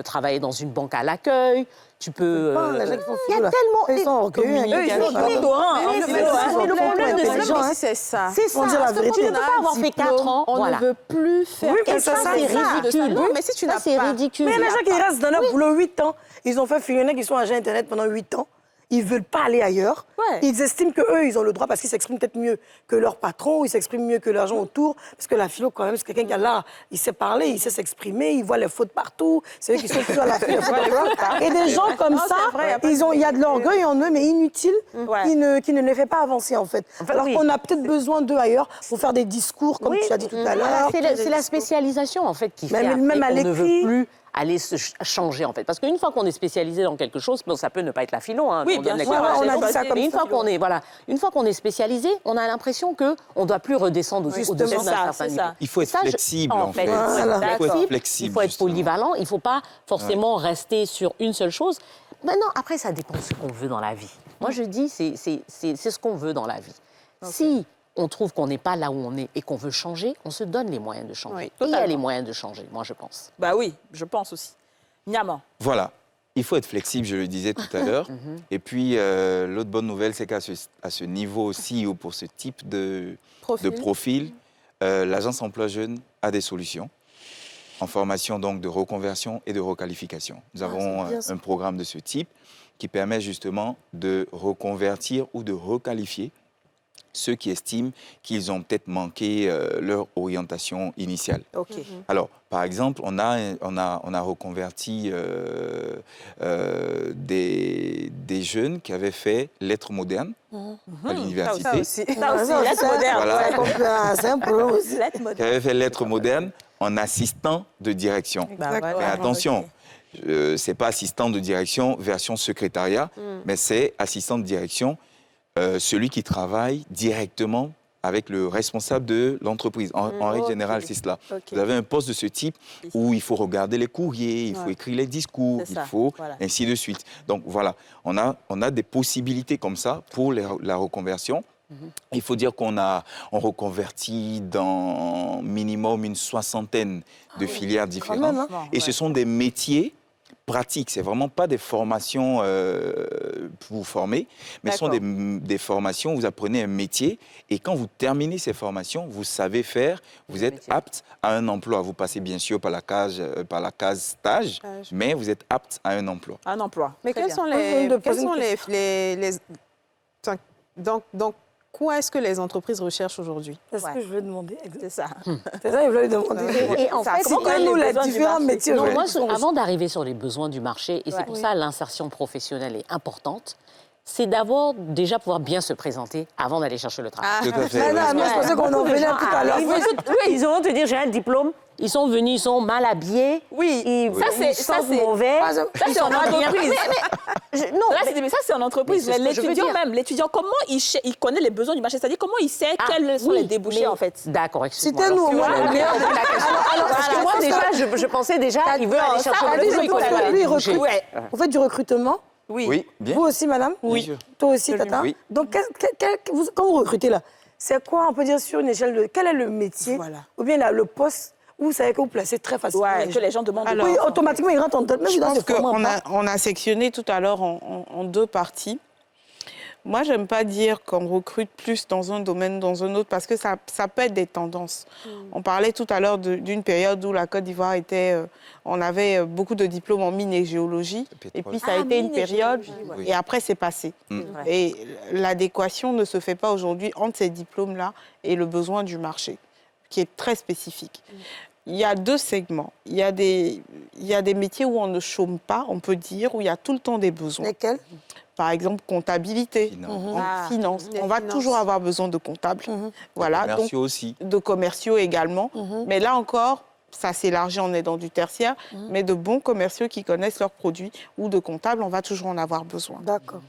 travailler dans une banque à l'accueil. Tu peux... Il y a tellement... Ils sont orgueilleux. Ils sont doctorants. Mais le problème de ces gens, c'est ça. C'est ça. Parce que tu ne peux pas avoir fait 4 ans. On ne veut plus faire quelque chose. C'est ridicule. Mais si tu n'as pas... C'est ridicule. Mais il y a des gens qui restent dans leur boulot 8 ans. Ils ont fait finir, qui sont agents Internet pendant 8 ans. Ils ne veulent pas aller ailleurs. Ouais. Ils estiment qu'eux, ils ont le droit parce qu'ils s'expriment peut-être mieux que leur patron, ils s'expriment mieux que leurs gens autour. Parce que la philo, quand même, c'est quelqu'un qui a là, il sait parler, il sait s'exprimer, il voit les fautes partout. C'est eux qui sont toujours à la philo. Et des gens comme ça, il y a de l'orgueil en eux, mais inutile, qui ne les fait pas avancer, en fait. Alors qu'on a peut-être besoin d'eux ailleurs pour faire des discours, comme tu as dit tout à l'heure. C'est la spécialisation, en fait, qui fait qu'on ne veut plus aller se changer, en fait. Parce qu'une fois qu'on est spécialisé dans quelque chose, bon, ça peut ne pas être la philo, hein. Oui, bien sûr. On a dit ça comme ça. Une fois qu'on est spécialisé, on a l'impression qu'on ne doit plus redescendre au-dessus d'un certain niveau. Il faut être flexible, en fait. Il faut être flexible. Il faut être polyvalent. Il ne faut pas forcément rester sur une seule chose. Maintenant, après, ça dépend de ce qu'on veut dans la vie. Moi, je dis, c'est ce qu'on veut dans la vie. Si on trouve qu'on n'est pas là où on est et qu'on veut changer, on se donne les moyens de changer. Et il y a les moyens de changer, moi, je pense. Bah oui, je pense aussi. Nyama. Voilà. Il faut être flexible, je le disais tout à l'heure. Et puis, l'autre bonne nouvelle, c'est qu'à ce niveau aussi, ou pour ce type de profil, l'Agence Emploi Jeunes a des solutions en formation donc de reconversion et de requalification. Nous avons un programme de ce type qui permet justement de reconvertir ou de requalifier ceux qui estiment qu'ils ont peut-être manqué leur orientation initiale. Alors, par exemple, on a reconverti des jeunes qui avaient fait lettres modernes à l'université. Ça aussi, lettres modernes. C'est un problème aussi. Qui avaient fait lettres modernes en assistant de direction. Mais attention, ce n'est pas assistant de direction version secrétariat, mais c'est assistant de direction celui qui travaille directement avec le responsable de l'entreprise. En règle générale, c'est cela. Vous avez un poste de ce type où il faut regarder les courriers, il faut écrire les discours, il faut ainsi de suite. Donc voilà, on a des possibilités comme ça pour la reconversion. Il faut dire qu'on reconvertit dans minimum une 60aine de filières différentes. Et ce sont des métiers pratiques. Ce n'est vraiment pas des formations pour vous former, mais ce sont des formations où vous apprenez un métier et quand vous terminez ces formations, vous savez faire, vous êtes apte à un emploi. Vous passez bien sûr par la case stage, mais vous êtes apte à un emploi. Un emploi. Mais quels sont les quoi est-ce que les entreprises recherchent aujourd'hui? C'est ce que je veux demander. C'est ça. C'est ça que je voulais demander. Et en fait, nous les différents métiers. Non, moi, avant d'arriver sur les besoins du marché, et c'est pour ça l'insertion professionnelle est importante, c'est d'avoir déjà pouvoir bien se présenter avant d'aller chercher le travail. Tout à fait. Non, je pensais qu'on en venait tout à l'heure. Oui, ils vont te dire j'ai un diplôme. Ils sont venus, ils sont mal habillés. Oui, ça c'est mauvais. Ça c'est en entreprise. Non, mais ça c'est en entreprise. Mais l'étudiant, comment il connaît les besoins du marché, c'est-à-dire comment il sait quels sont les débouchés en fait. D'accord, excuse-moi. C'était-nous au moins le meilleur. Alors, parce que moi déjà, je pensais déjà qu'il veut aller chercher le diplôme. Lui, il recrute. Vous faites du recrutement? Oui, bien. Vous aussi, madame? Oui. Toi aussi, Tata? Oui. Donc, quand vous recrutez là, c'est quoi, on peut dire, sur une échelle de... Quel est le métier ou bien le poste où vous savez que vous placez très facilement que les gens demandent? Alors, oui, automatiquement, ils rentrent en tête. Je pense qu'on a sectionné tout à l'heure en deux parties. Moi, je n'aime pas dire qu'on recrute plus dans un domaine, dans un autre, parce que ça peut être des tendances. On parlait tout à l'heure d'une période où la Côte d'Ivoire était... on avait beaucoup de diplômes en mine et géologie. Et puis, ça a été une période, et après, c'est passé. Et l'adéquation ne se fait pas aujourd'hui entre ces diplômes-là et le besoin du marché, qui est très spécifique. Il y a deux segments. Il y a des métiers où on ne chôme pas, on peut dire, où il y a tout le temps des besoins. Lesquels? Par exemple, comptabilité, finance. On va toujours avoir besoin de comptables. Voilà, de commerciaux aussi. De commerciaux également. Mais là encore, ça s'élargit, on est dans du tertiaire, mais de bons commerciaux qui connaissent leurs produits ou de comptables, on va toujours en avoir besoin. D'accord.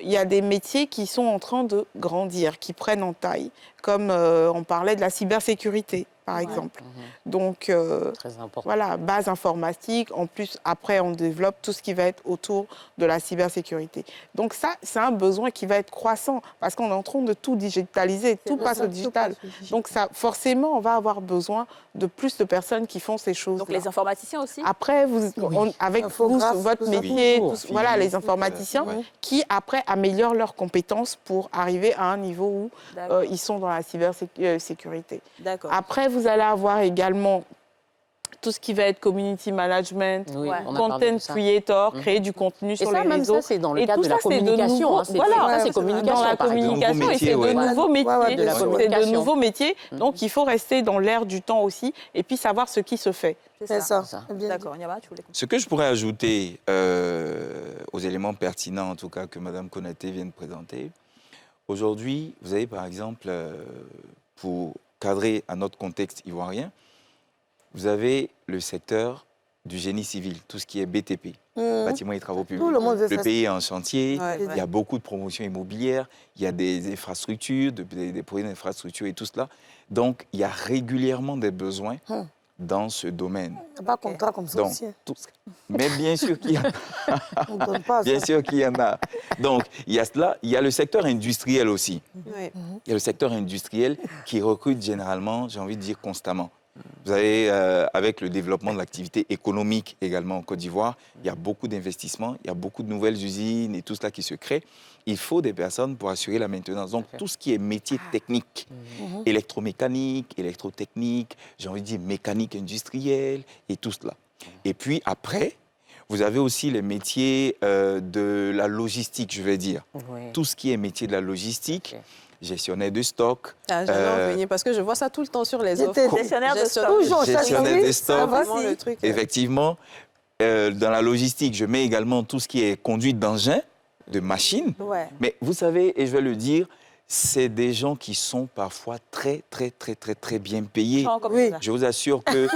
Il y a des métiers qui sont en train de grandir, qui prennent en taille, comme on parlait de la cybersécurité, par exemple. Donc, très important. Voilà, base informatique. En plus, après, on développe tout ce qui va être autour de la cybersécurité. Donc ça, c'est un besoin qui va être croissant, parce qu'on est en train de tout digitaliser, tout passe au digital. Donc ça, forcément, on va avoir besoin de plus de personnes qui font ces choses. Donc les informaticiens aussi? Après, avec vous, votre métier, voilà, les informaticiens qui, après, améliorent leurs compétences pour arriver à un niveau où ils sont dans la cybersécurité. Après, vous allez avoir également tout ce qui va être community management, content creator, créer du contenu sur les réseaux. Ça, c'est dans le cadre de la communication. Voilà, c'est communication. Dans la communication, et c'est de nouveaux métiers. C'est de nouveaux métiers. Donc, il faut rester dans l'air du temps aussi et puis savoir ce qui se fait. C'est ça. D'accord. Tu voulais... Ce que je pourrais ajouter aux éléments pertinents, en tout cas, que Mme Konaté vient de présenter, aujourd'hui, vous avez par exemple, pour cadrer à notre contexte ivoirien, vous avez le secteur du génie civil, tout ce qui est BTP, bâtiments et travaux publics. Le pays est en chantier, il y a beaucoup de promotions immobilières, il y a des infrastructures, des projets d'infrastructures et tout cela. Donc, il y a régulièrement des besoins dans ce domaine. Il n'y a pas de contrat comme ça aussi. Mais bien sûr qu'il y en a. Bien sûr qu'il y en a. Donc, il y a cela. Il y a le secteur industriel aussi. Il y a le secteur industriel qui recrute généralement, j'ai envie de dire constamment. Vous avez, avec le développement de l'activité économique également en Côte d'Ivoire, il y a beaucoup d'investissements, il y a beaucoup de nouvelles usines et tout cela qui se crée. Il faut des personnes pour assurer la maintenance. Donc, tout ce qui est métier technique, électromécanique, électrotechnique, j'ai envie de dire mécanique industrielle et tout cela. Et puis après, vous avez aussi les métiers de la logistique, je vais dire. Tout ce qui est métier de la logistique. Gestionnaire de stock. J'allais en venir parce que je vois ça tout le temps sur les offres. Gestionnaire de stock. Gestionnaire de stock. Effectivement, dans la logistique, je mets également tout ce qui est conduite d'engins, de machines. Mais vous savez, et je vais le dire, c'est des gens qui sont parfois très bien payés. Je vous assure que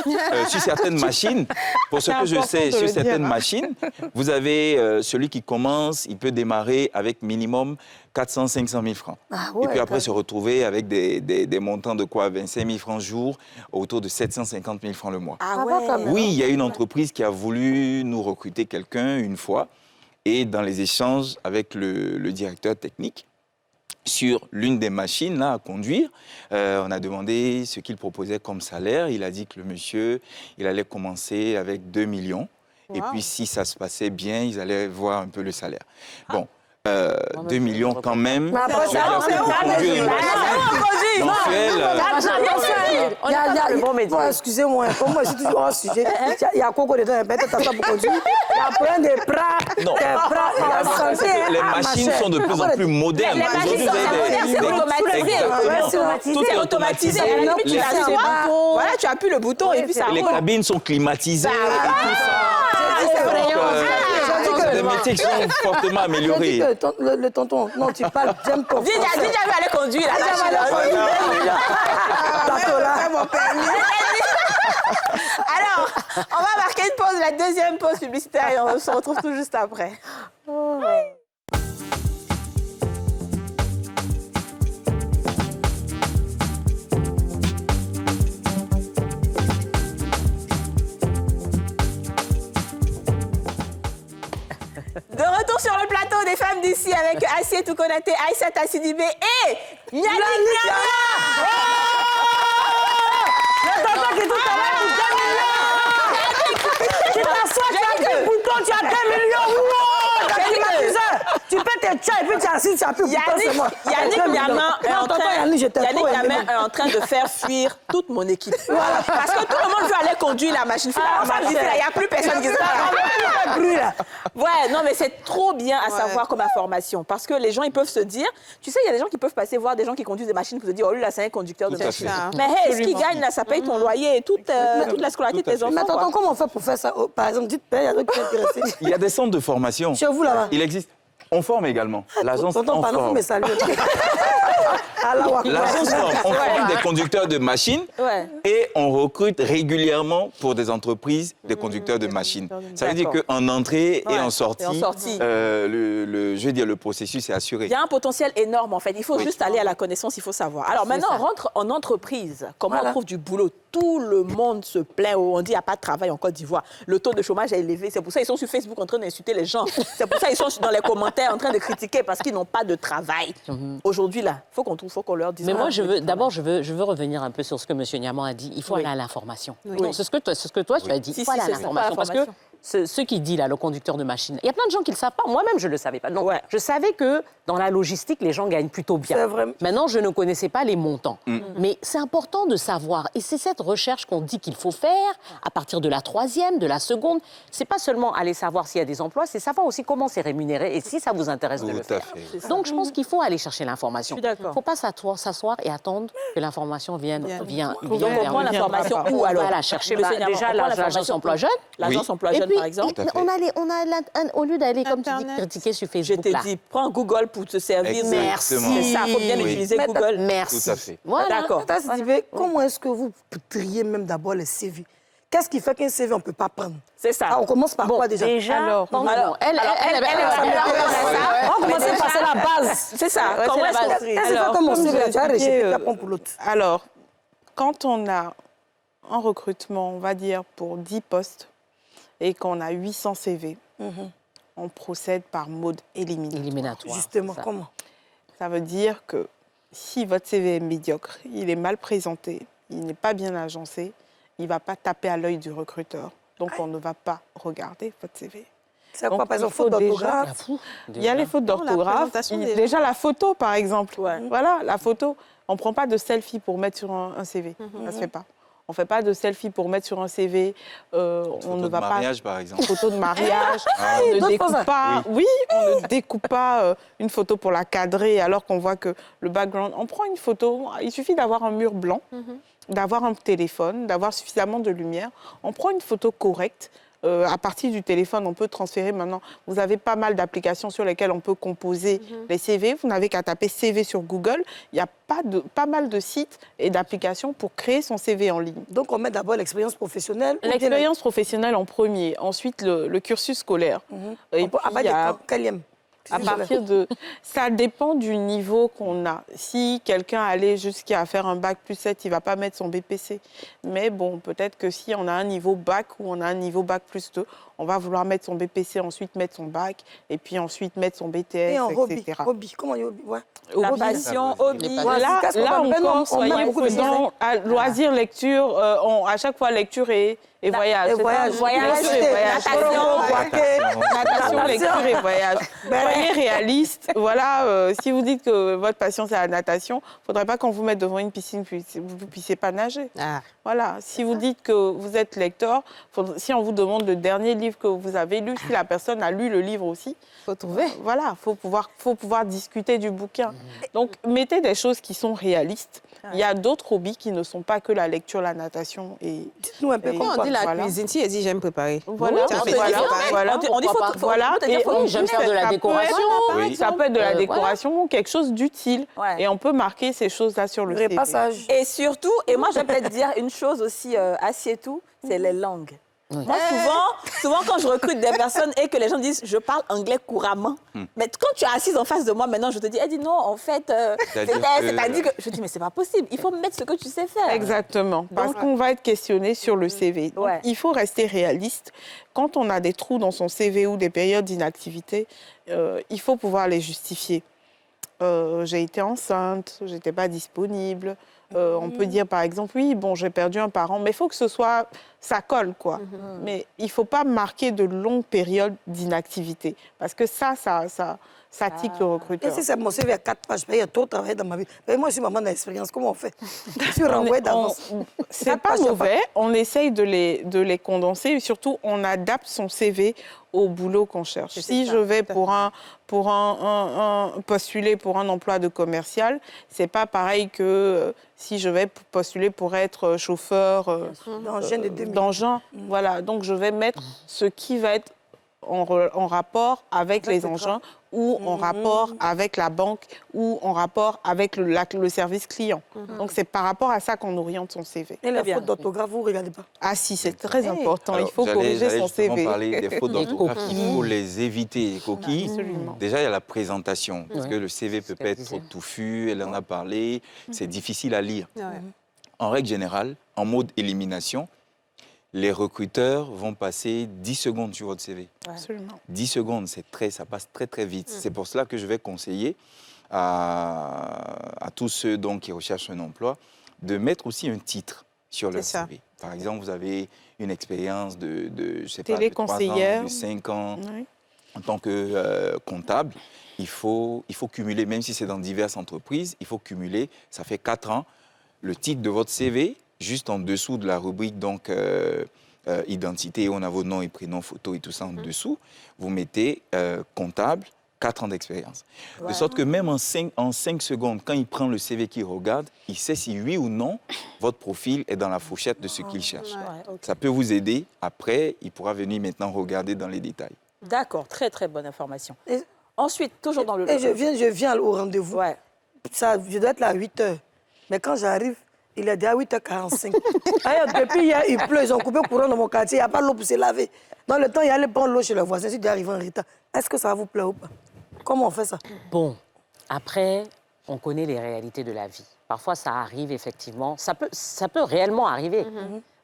sur certaines machines, pour ce que je sais, sur certaines machines, vous avez celui qui commence, il peut démarrer avec minimum 400-500 000 francs. Et puis après se retrouver avec des montants de quoi 25 000 francs jour, autour de 750 000 francs le mois. Oui, il y a une entreprise qui a voulu nous recruter quelqu'un une fois, et dans les échanges avec le directeur technique, sur l'une des machines là, à conduire, on a demandé ce qu'il proposait comme salaire. Il a dit que le monsieur, il allait commencer avec 2 millions. Et puis, si ça se passait bien, ils allaient voir un peu le salaire. Bon, 2 millions quand même. Mais après, excusez-moi, comme moi, je suis toujours hors sujet. Il y a Coco dedans, il y a peut-être ça pour conduire. Il y a plein de bras. Les machines sont de plus en plus modernes. Les machines sont modernes, c'est automatisé. Tout est automatisé. Voilà, tu appuies le bouton et puis ça roule. Les cabines sont climatisées. métiers qui sont fortement améliorés. Je dis que le tonton, non, tu parles, j'aime ton Dis jamais aller conduire la machine. Alors, on va marquer une pause, la deuxième pause publicitaire, et on se retrouve tout juste après. De retour sur le plateau des femmes d'ici avec Assietou Konaté, Aïssata Sidibé et Yannick Niamia. Le tonton qui tout à l'heure, il donne 2 millions. Tu t'assois, tu as 2 boutons, tu as 2 millions. Tu peux te tchai et puis tu as assis, tu as plus de boutons, c'est moi. Yannick Niamia est en train de faire fuir toute mon équipe. Parce que tout le monde veut aller conduire la machine. Il n'y a plus personne qui se parle. Ouais, non, mais c'est trop bien à savoir comme information. Parce que les gens, ils peuvent se dire, tu sais, il y a des gens qui peuvent passer voir des gens qui conduisent des machines pour se dire, oh lui, là, c'est un conducteur de machine. Mais hey, ce qu'il gagne, là, ça paye ton loyer et toute la scolarité de tes enfants. Mais attends, comment on fait pour faire ça? Par exemple, dites, il y a d'autres qui sont intéressés. Il y a des centres de formation. Chez vous, là-bas? Il existe. On forme également. L'agence en forme. L'agence on forme des conducteurs de machines et on recrute régulièrement pour des entreprises des conducteurs de machines. Ça veut dire qu'en entrée et en sortie, je veux dire, le processus est assuré. Il y a un potentiel énorme, en fait. Il faut juste aller à la connaissance, il faut savoir. Alors maintenant, on rentre en entreprise. Comment on trouve du boulot? Tout le monde se plaint. On dit qu'il n'y a pas de travail en Côte d'Ivoire. Le taux de chômage est élevé. C'est pour ça qu'ils sont sur Facebook en train d'insulter les gens. C'est pour ça qu'ils sont dans les commentaires en train de critiquer parce qu'ils n'ont pas de travail. Aujourd'hui, là, il faut qu'on leur dise. Mais moi, je veux revenir un peu sur ce que M. Niamant a dit. Il faut aller à l'information. C'est ce que toi, tu as dit. Il faut aller à l'information. Parce que ce qu'il dit, là, le conducteur de machine, il y a plein de gens qui ne le savent pas. Moi-même, je ne le savais pas. Donc, je savais que dans la logistique, les gens gagnent plutôt bien. C'est vrai. Maintenant, je ne connaissais pas les montants. Mais c'est important de savoir. Et c'est cette recherche qu'on dit qu'il faut faire à partir de la 3e, de la 2e. C'est pas seulement aller savoir s'il y a des emplois, c'est savoir aussi comment c'est rémunéré et si ça vous intéresse de le faire. Donc, je pense qu'il faut aller chercher l'information. Il ne faut pas s'asseoir et attendre que l'information vienne vers nous. Donc, on prend l'information où alors? On va la chercher. Déjà, l'agence emploi jeune. L'agence emploi jeune, par exemple. Au lieu d'aller, comme tu dis, critiquer sur Facebook. Je t'ai dit, prends Google pour te servir. Merci. C'est ça, il faut bien utiliser Google. Merci. Tout à fait. Voilà. D'accord. Comment est-ce que vous triez même d'abord les CV? Qu'est-ce qui fait qu'un CV, on ne peut pas prendre? C'est ça. On commence par quoi déjà? Alors, on commence par c'est la base. C'est ça. Comment est-ce qu'on trie? Alors, comme mon CV, tu as rejeté pour l'autre. Alors, quand on a un recrutement, on va dire, pour 10 postes et qu'on a 800 CV, on procède par mode éliminatoire. Justement, comment? Ça veut dire que si votre CV est médiocre, il est mal présenté, il n'est pas bien agencé, il ne va pas taper à l'œil du recruteur. Donc, on ne va pas regarder votre CV. C'est quoi, par exemple, faute d'orthographe? Il y a les fautes d'orthographe. Déjà, la photo, par exemple. Voilà, la photo. On ne prend pas de selfie pour mettre sur un CV. Ça ne se fait pas. On ne fait pas de selfie pour mettre sur un CV. On ne va pas. Photo de mariage, par exemple. Photo de mariage. On ne découpe pas. Oui, on ne découpe pas une photo pour la cadrer alors qu'on voit que le background. On prend une photo. Il suffit d'avoir un mur blanc, d'avoir un téléphone, d'avoir suffisamment de lumière. On prend une photo correcte. À partir du téléphone, on peut transférer maintenant. Vous avez pas mal d'applications sur lesquelles on peut composer les CV. Vous n'avez qu'à taper CV sur Google. Il y a pas mal de sites et d'applications pour créer son CV en ligne. Donc, on met d'abord l'expérience professionnelle. L'expérience professionnelle en premier, ensuite le cursus scolaire. Et puis, à partir de... Ça dépend du niveau qu'on a. Si quelqu'un allait jusqu'à faire un bac plus 7, il ne va pas mettre son BPC. Mais bon, peut-être que si on a un niveau bac ou on a un niveau bac plus 2, on va vouloir mettre son BPC, ensuite mettre son bac, et puis ensuite mettre son BTS, et en etc. Hobby, comment il y a hobby? La passion, hobby. Voilà, là encore, soyez prudents. Loisirs, lecture, à chaque fois, lecture et voyage. Natation, lecture et voyage. Soyez réaliste. Voilà, si vous dites que votre passion, c'est la natation, il ne faudrait pas qu'on vous mette devant une piscine que vous ne puissiez pas nager. Voilà, si vous dites que vous êtes lecteur, si on vous demande le dernier livre que vous avez lu, si la personne a lu le livre aussi, faut trouver. Voilà, faut pouvoir discuter du bouquin. Donc, mettez des choses qui sont réalistes. Il y a d'autres hobbies qui ne sont pas que la lecture, la natation. Dites-nous un peu Quand on dit la cuisine, si elle dit j'aime préparer. Voilà, Tiens, on fais voilà, préparer. voilà. On dit Voilà, et oui, j'aime faire de la décoration. Ça peut être de la décoration, quelque chose d'utile. Ouais. Et on peut marquer ces choses-là sur le CV. Repassage. Et surtout, et moi, je vais peut-être dire une chose aussi, assieds-tout, c'est les langues. Moi, souvent, quand je recrute des personnes et que les gens disent « je parle anglais couramment », mais quand tu es assise en face de moi, maintenant, je te dis « elle dit non, en fait, c'est-à-dire que… » Je dis « mais c'est pas possible, il faut mettre ce que tu sais faire. » Exactement, parce qu'on va être questionné sur le CV. Donc, il faut rester réaliste. Quand on a des trous dans son CV ou des périodes d'inactivité, il faut pouvoir les justifier. J'ai été enceinte, je n'étais pas disponible. On peut dire, par exemple, oui, bon, j'ai perdu un parent, mais il faut que ça colle, quoi. Mais il ne faut pas marquer de longues périodes d'inactivité, parce que ça tique le recruteur. Et si c'est mon CV à 4 pages, il y a trop travaillé dans ma vie. Mais moi, je suis maman d'expérience, comment on fait? Tu renvoies d'avance. C'est pas mauvais, on essaye de les condenser, et surtout, on adapte son CV au boulot qu'on cherche. Si je vais postuler pour un emploi de commercial, c'est pas pareil que si je vais postuler pour être chauffeur d'engin. Voilà, donc je vais mettre ce qui va être en rapport avec les engins ou en rapport avec la banque ou en rapport avec le service client. Donc, c'est par rapport à ça qu'on oriente son CV. Et la faute d'orthographe, vous ne regardez pas? Ah si, c'est très important. Il faut corriger son CV. Parler des fautes d'orthographe, il faut les éviter, les coquilles. Absolument. Déjà, il y a la présentation, parce que le CV peut être trop touffu, elle en a parlé, c'est difficile à lire. En règle générale, en mode élimination, les recruteurs vont passer 10 secondes sur votre CV. Absolument. 10 secondes, ça passe très, très vite. C'est pour cela que je vais conseiller à tous ceux donc, qui recherchent un emploi de mettre aussi un titre sur leur CV. Par exemple, vous avez une expérience de je sais pas, de 3 ans, de 5 ans en tant que comptable. Il faut cumuler, même si c'est dans diverses entreprises, il faut cumuler. Ça fait 4 ans. Le titre de votre CV, juste en dessous de la rubrique donc, identité, on a vos noms et prénoms, photos et tout ça en dessous, vous mettez comptable, 4 ans d'expérience. De sorte que même en 5 secondes, quand il prend le CV qu'il regarde, il sait si oui ou non votre profil est dans la fourchette de ce qu'il cherche. Ça peut vous aider. Après, il pourra venir maintenant regarder dans les détails. D'accord, très très bonne information. Ensuite, toujours dans le... Et je viens au rendez-vous. Je dois être là à 8h. Mais quand j'arrive, il est déjà 8h45. Depuis hier, il pleut, ils ont coupé le courant dans mon quartier, il n'y a pas l'eau pour se laver. Dans le temps, il y a aller prendre l'eau chez le voisin, si tu arrives en retard. Est-ce que ça vous plaît ou pas? Comment on fait ça? Bon, après, on connaît les réalités de la vie. Parfois, ça arrive effectivement, ça peut réellement arriver.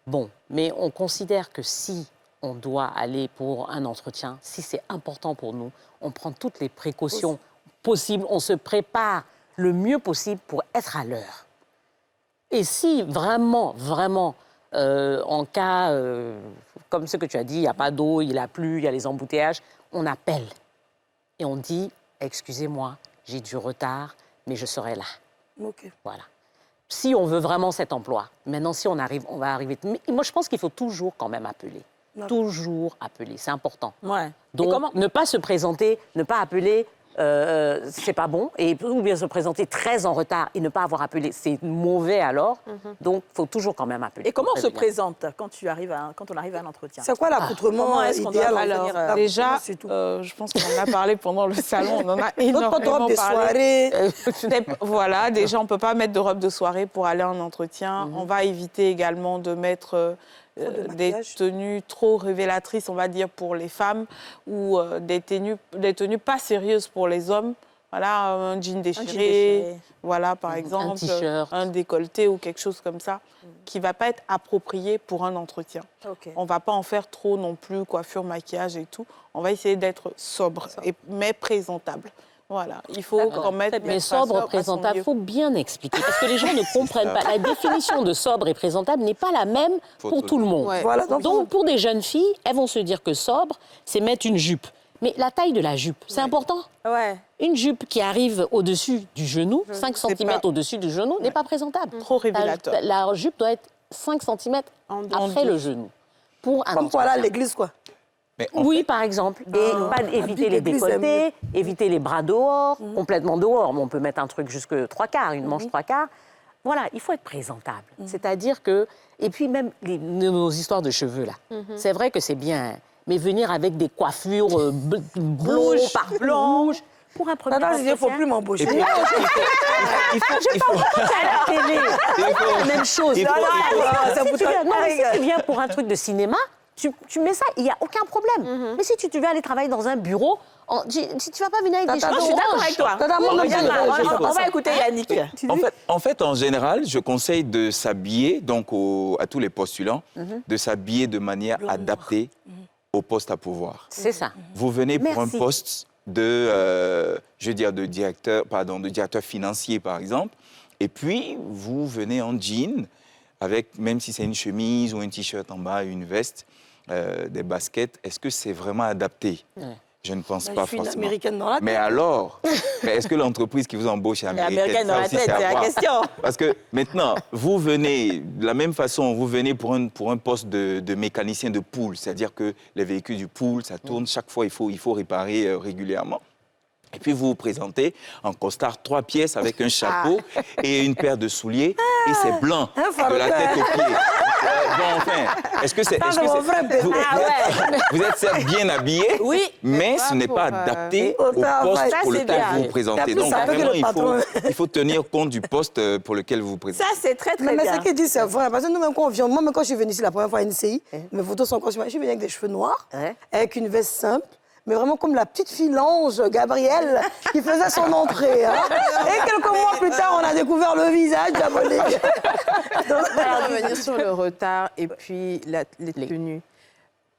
Bon, mais on considère que si on doit aller pour un entretien, si c'est important pour nous, on prend toutes les précautions possibles, on se prépare le mieux possible pour être à l'heure. Et si vraiment, en cas, comme ce que tu as dit, il n'y a pas d'eau, il a plu, il y a les embouteillages, on appelle et on dit « Excusez-moi, j'ai du retard, mais je serai là. » Voilà. Si on veut vraiment cet emploi, maintenant, si on arrive, on va arriver... Mais moi, je pense qu'il faut toujours quand même appeler. Toujours appeler, c'est important. Donc, ne pas se présenter, ne pas appeler... c'est pas bon, ou bien se présenter très en retard et ne pas avoir appelé, c'est mauvais alors. Donc, il faut toujours quand même appeler. Et comment on se présente quand on arrive à un entretien? C'est quoi l'accoutrement idéal? Alors, déjà, je pense qu'on en a parlé pendant le salon, on en a énormément parlé. Voilà, déjà, on ne peut pas mettre de robe de soirée pour aller en entretien. On va éviter également de mettre... des tenues trop révélatrices, on va dire, pour les femmes, ou des tenues pas sérieuses pour les hommes. Voilà, un jean déchiré, voilà, par exemple, un décolleté ou quelque chose comme ça, qui ne va pas être approprié pour un entretien. On ne va pas en faire trop non plus, coiffure, maquillage et tout. On va essayer d'être sobre, mais présentable. Voilà, il faut quand même... Mais sobre, présentable, il faut bien expliquer, parce que les gens ne comprennent pas. La définition de sobre et présentable n'est pas la même pour tout le monde. Voilà, donc, pour des jeunes filles, elles vont se dire que sobre, c'est mettre une jupe. Mais la taille de la jupe, c'est important. Une jupe qui arrive au-dessus du genou, 5 cm au-dessus du genou, n'est pas présentable. Trop révélateur. La jupe doit être 5 cm après le genou. Comme pour aller à l'église, quoi. Oui, par exemple. Et pas éviter les décolletés, éviter les bras dehors, complètement dehors. On peut mettre un truc jusque 3/4, une manche 3/4. Voilà, il faut être présentable. C'est-à-dire que... Et puis même nos histoires de cheveux, là. C'est vrai que c'est bien, mais venir avec des coiffures blondes par blanches... Pour un premier il ne faut plus m'embaucher. Il faut à la télé. C'est pas la même chose. Si tu viens pour un truc de cinéma, tu mets ça, il n'y a aucun problème. Mais si tu veux aller travailler dans un bureau, si tu ne vas pas venir avec des cheveux... Je suis d'accord avec toi. On va écouter Yannick. En fait, en général, je conseille de s'habiller, donc à tous les postulants, de s'habiller de manière adaptée au poste à pourvoir. C'est ça. Vous venez pour un poste de directeur financier, par exemple, et puis vous venez en jean, avec, même si c'est une chemise ou un t-shirt en bas, une veste, des baskets, est-ce que c'est vraiment adapté? Je ne pense pas forcément. Américaine dans la tête. Mais alors, est-ce que l'entreprise qui vous embauche est américaine? Dans la tête, c'est la question. Parce que maintenant, vous venez, de la même façon, vous venez pour un poste de mécanicien de pool, c'est-à-dire que les véhicules du pool, ça tourne, chaque fois, il faut réparer régulièrement. Et puis vous vous présentez en costard 3 pièces avec un chapeau et une paire de souliers et c'est blanc de la tête aux pieds. Bon, enfin, est-ce que c'est vous êtes certes bien habillé, mais ce n'est pas adapté au poste pour lequel vous vous présentez. Donc vraiment, il faut tenir compte du poste pour lequel vous vous présentez. Ça, c'est très bien. Mais ce qu'il dit, c'est vrai. Parce que nous-mêmes, quand on vient, moi, quand je suis venue ici la première fois à NCI, mes photos sont encore sur moi. Je suis venue avec des cheveux noirs, avec une veste simple. Mais vraiment comme la petite fille l'ange Gabrielle qui faisait son entrée. Hein. Et quelques mois plus tard, on a découvert le visage diabolique. Alors, revenir sur le retard et puis les tenues.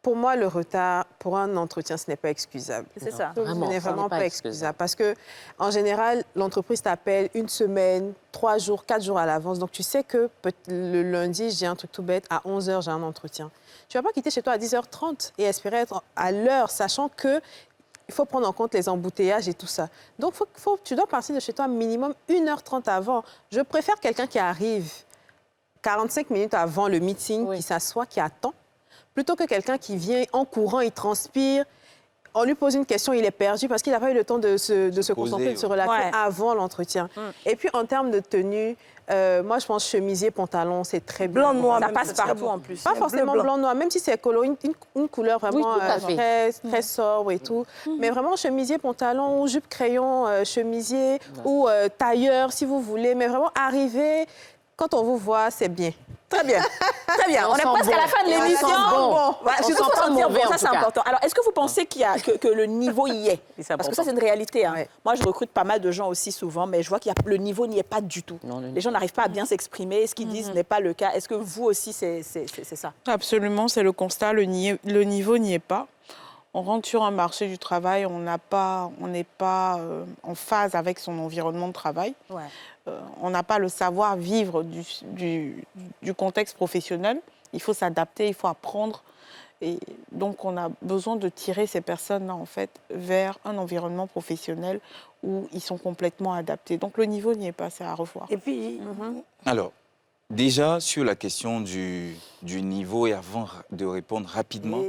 Pour moi, le retard pour un entretien, ce n'est pas excusable. C'est ça. Ce n'est vraiment pas excusable. Parce que, en général, l'entreprise t'appelle 1 semaine, 3 jours, 4 jours à l'avance. Donc, tu sais que le lundi, j'ai un truc tout bête, à 11h, j'ai un entretien. Tu ne vas pas quitter chez toi à 10h30 et espérer être à l'heure, sachant qu'il faut prendre en compte les embouteillages et tout ça. Donc, tu dois partir de chez toi minimum 1h30 avant. Je préfère quelqu'un qui arrive 45 minutes avant le meeting, qui s'assoit, qui attend, plutôt que quelqu'un qui vient en courant, il transpire. On lui pose une question, il est perdu parce qu'il n'a pas eu le temps de se concentrer, de se relaxer avant l'entretien. Et puis, en termes de tenue, moi, je pense chemisier, pantalon, c'est très bien. Blanc, noir, ça passe partout en plus. Pas forcément blanc-noir, même si c'est une couleur vraiment très sobre et tout. Mais vraiment chemisier, pantalon, ou jupe crayon, chemisier ou tailleur, si vous voulez. Mais vraiment, arriver, quand on vous voit, c'est bien. Très bien. Très bien. On est presque à la fin de l'émission. Ça, c'est important. Alors, est-ce que vous pensez que le niveau y est? Parce que ça, c'est une réalité. Hein. Moi, je recrute pas mal de gens aussi souvent, mais je vois que le niveau n'y est pas du tout. Les gens n'arrivent pas à bien s'exprimer. Ce qu'ils disent n'est pas le cas. Est-ce que vous aussi, c'est ça? Absolument, c'est le constat. Le niveau n'y est pas. On rentre sur un marché du travail, on n'est pas en phase avec son environnement de travail. On n'a pas le savoir-vivre du contexte professionnel. Il faut s'adapter, il faut apprendre. Et donc, on a besoin de tirer ces personnes-là, en fait, vers un environnement professionnel où ils sont complètement adaptés. Donc, le niveau n'y est pas, c'est à revoir. Et puis... Alors, déjà, sur la question du niveau, et avant de répondre rapidement,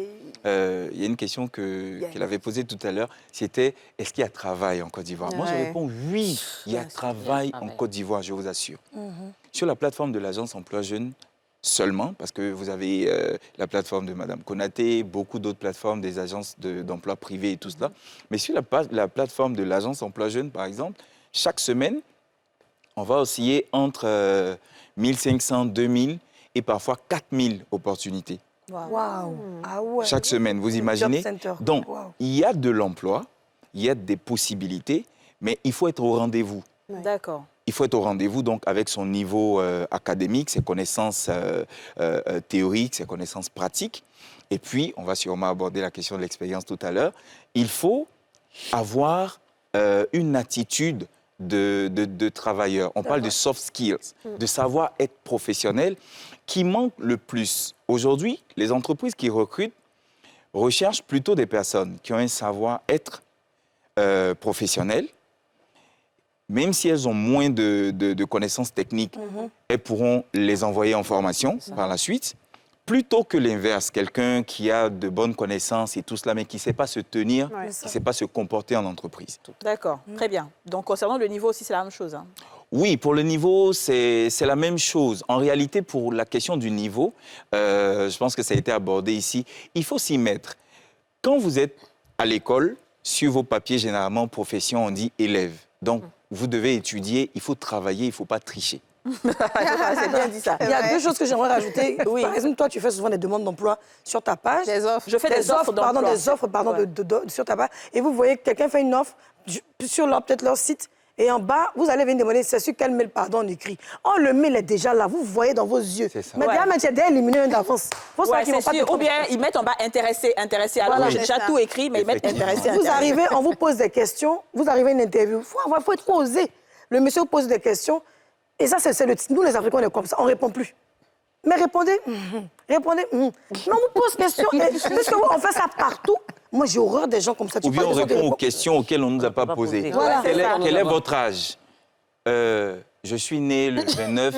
il y a une question qu'elle avait posée tout à l'heure, c'était est-ce qu'il y a travail en Côte d'Ivoire? Moi, je réponds oui, il y a travail en Côte d'Ivoire, je vous assure. Sur la plateforme de l'Agence Emploi Jeunes seulement, parce que vous avez la plateforme de Mme Konaté, beaucoup d'autres plateformes des agences d'emploi privées et tout cela, mais sur la plateforme de l'Agence Emploi Jeunes, par exemple, chaque semaine, on va osciller entre 1500, 2000 et parfois 4000 opportunités. Waouh! Ah ouais. Chaque semaine, vous imaginez? Donc, il y a de l'emploi, il y a des possibilités, mais il faut être au rendez-vous. D'accord. Il faut être au rendez-vous donc avec son niveau académique, ses connaissances théoriques, ses connaissances pratiques. Et puis, on va sûrement aborder la question de l'expérience tout à l'heure. Il faut avoir une attitude de travailleur. On parle de soft skills, de savoir être professionnel, qui manque le plus. Aujourd'hui, les entreprises qui recrutent recherchent plutôt des personnes qui ont un savoir-être professionnel. Même si elles ont moins de connaissances techniques, elles pourront les envoyer en formation par la suite, plutôt que l'inverse, quelqu'un qui a de bonnes connaissances et tout cela, mais qui ne sait pas se tenir, qui ne sait pas se comporter en entreprise. D'accord, très bien. Donc, concernant le niveau aussi, c'est la même chose. Hein. Oui, pour le niveau, c'est la même chose. En réalité, pour la question du niveau, je pense que ça a été abordé ici, il faut s'y mettre. Quand vous êtes à l'école, sur vos papiers, généralement, profession, on dit élève. Donc, vous devez étudier, il faut travailler, il ne faut pas tricher. C'est bien dit ça. Il y a deux choses que j'aimerais rajouter. Oui. Par exemple, toi, tu fais souvent des demandes d'emploi sur ta page. Des offres. Je fais des offres d'emploi. Des offres, pardon, sur ta page. Et vous voyez que quelqu'un fait une offre sur peut-être leur site. Et en bas, vous allez venir demander, c'est sur quel mail, pardon, on écrit. Oh, le mail est déjà là, vous voyez dans vos yeux. C'est ça. Mais déjà, tu as déjà éliminé un d'avance. Ouais, ou bien ils mettent en bas intéressé. Alors, Voilà. j'ai déjà tout écrit, mais ils mettent intéressé. Vous arrivez, on vous pose des questions, vous arrivez à une interview. Il faut être osé. Le monsieur vous pose des questions. Et ça, c'est nous, les Africains, on est comme ça, on ne répond plus. Mais répondez. Répondez. Mais on vous pose question. Puisque on fait ça partout. Moi, j'ai horreur des gens comme ça. Ou bien on répond aux questions auxquelles on ne nous a pas posées. Voilà. Quel est votre âge? Je suis né le 29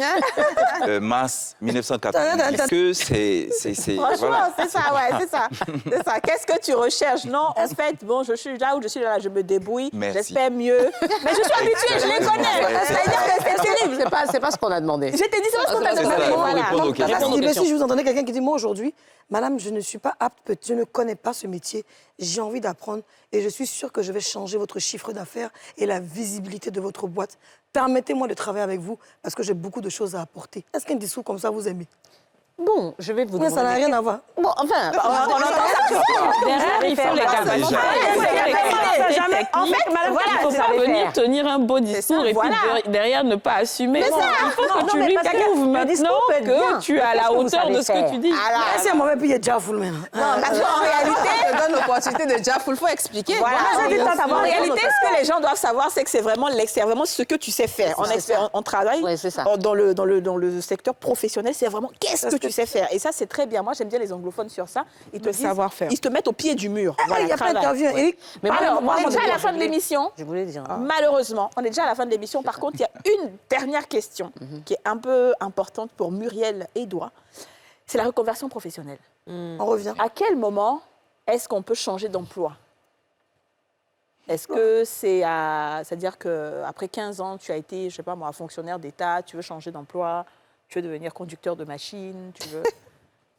mars 1990. Est-ce que c'est... Franchement, Voilà. c'est ça, ouais, c'est ça. C'est ça. Qu'est-ce que tu recherches? Non, en fait, bon, je suis là où je suis là, je me débrouille. Merci. J'espère mieux. Mais je suis habituée, je les connais. C'est-à-dire que c'est terrible. C'est pas ce qu'on a demandé. Je t'ai dit, c'est pas ce qu'on t'a C'est ça, demandé. il faut Voilà. répondre aux questions. Si je vous entendais quelqu'un qui dit, moi, aujourd'hui, madame, je ne suis pas apte, je ne connais pas ce métier, j'ai envie d'apprendre et je suis sûre que je vais changer votre chiffre d'affaires et la visibilité de votre boîte. Permettez-moi de travailler avec vous parce que j'ai beaucoup de choses à apporter. Est-ce qu'un discours comme ça, vous aimez? Bon, je vais vous Mais demander... ça n'a rien à voir. Bon, enfin... On entend ça. Derrière, il faut les capacités. En fait, madame, Il faut parvenir tenir un beau discours et puis derrière ne pas assumer. Il faut que tu lui prouves maintenant que tu es à la hauteur de ce que tu dis. C'est un moment, puis il y a déjà full maintenant. Non, parce qu'en réalité, on donne l'opportunité de déjà full, faut expliquer. Voilà. En réalité, ce que les gens doivent savoir, c'est que c'est vraiment ce que tu sais faire. On travaille dans le secteur professionnel, c'est vraiment qu'est-ce que tu sais faire. Et ça, c'est très bien. Moi, j'aime bien les anglophones sur ça. Ils te disent, ils te mettent au pied du mur. Il y a plein d'interviews, Eric. Mais alors, on est déjà à la fin de l'émission. Je voulais dire. Malheureusement, on est déjà à la fin de l'émission. Par contre, il y a une dernière question qui est un peu importante pour Muriel Edouard. C'est la reconversion professionnelle. On revient. À quel moment est-ce qu'on peut changer d'emploi? Est-ce que c'est-à-dire qu'après 15 ans, tu as été, je sais pas moi, fonctionnaire d'État, tu veux changer d'emploi, tu veux devenir conducteur de machine, tu veux...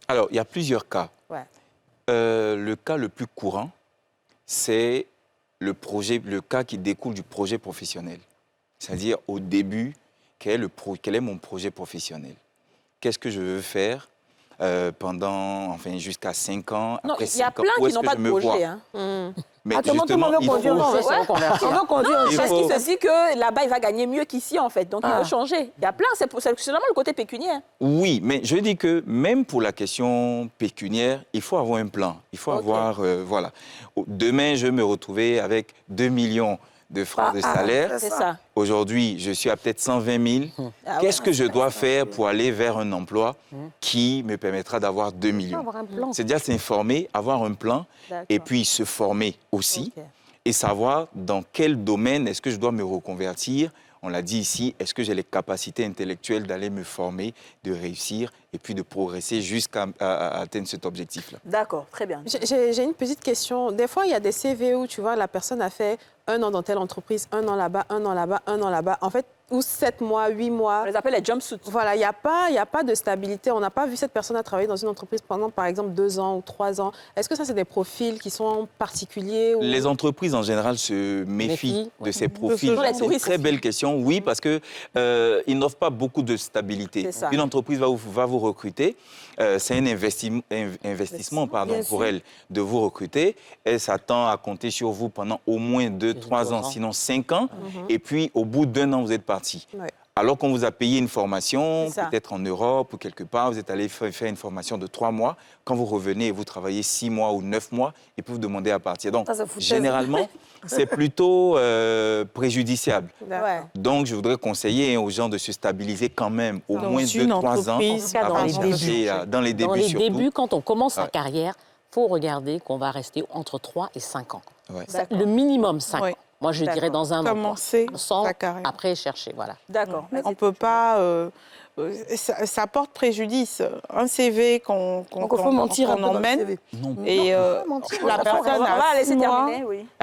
Alors, il y a plusieurs cas. Ouais. Le cas le plus courant, c'est le cas qui découle du projet professionnel. C'est-à-dire, au début, quel est mon projet professionnel? Qu'est-ce que je veux faire jusqu'à 5 ans, non, après 5 ans? Il y a plein qui n'ont pas de projet. Mais comment on veut conduire? On veut conduire. Parce qu'il se dit que là-bas, il va gagner mieux qu'ici, en fait. Donc, il veut changer. Il y a plein, c'est seulement le côté pécuniaire. Oui, mais je dis que même pour la question pécuniaire, il faut avoir un plan. Il faut avoir, voilà. Demain, je vais me retrouver avec 2 millions de francs de salaire. C'est ça. Aujourd'hui, je suis à peut-être 120 000. Qu'est-ce que je dois faire pour aller vers un emploi qui me permettra d'avoir 2 millions? C'est déjà s'informer, avoir un plan et puis se former aussi et savoir dans quel domaine est-ce que je dois me reconvertir. On l'a dit ici, est-ce que j'ai les capacités intellectuelles d'aller me former, de réussir et puis de progresser jusqu'à atteindre cet objectif-là? D'accord, très bien. J'ai une petite question. Des fois, il y a des CV où, tu vois, la personne a fait 1 an dans telle entreprise, 1 an là-bas, 1 an là-bas, 1 an là-bas. En fait, ou 7 mois, 8 mois. On les appelle les jumpsuits. Voilà, il n'y a pas de stabilité. On n'a pas vu cette personne travailler dans une entreprise pendant, par exemple, 2 ans ou 3 ans. Est-ce que ça, c'est des profils qui sont particuliers ou... Les entreprises, en général, se méfient de ces profils. C'est une très belle question, oui, parce qu'ils n'offrent pas beaucoup de stabilité. Une entreprise va vous recruter. C'est un investissement pour elle de vous recruter. Elle s'attend à compter sur vous pendant au moins 2-3 ans, sinon 5 ans. Et puis, au bout d'1 an, vous êtes parti. Ouais. Alors qu'on vous a payé une formation, peut-être en Europe ou quelque part, vous êtes allé faire une formation de 3 mois. Quand vous revenez et vous travaillez 6 mois ou 9 mois, ils peuvent vous demander à partir. Donc, généralement, c'est plutôt préjudiciable. Donc, je voudrais conseiller aux gens de se stabiliser quand même au moins 2-3 ans avant de chercher dans les débuts. Dans les débuts, quand on commence sa carrière, il faut regarder qu'on va rester entre 3 et 5 ans. Ouais. Le minimum 5 ans. Moi, je dirais dans un commencer sans après chercher, voilà. D'accord. On ne peut pas... ça porte préjudice. Un CV qu'on emmène et la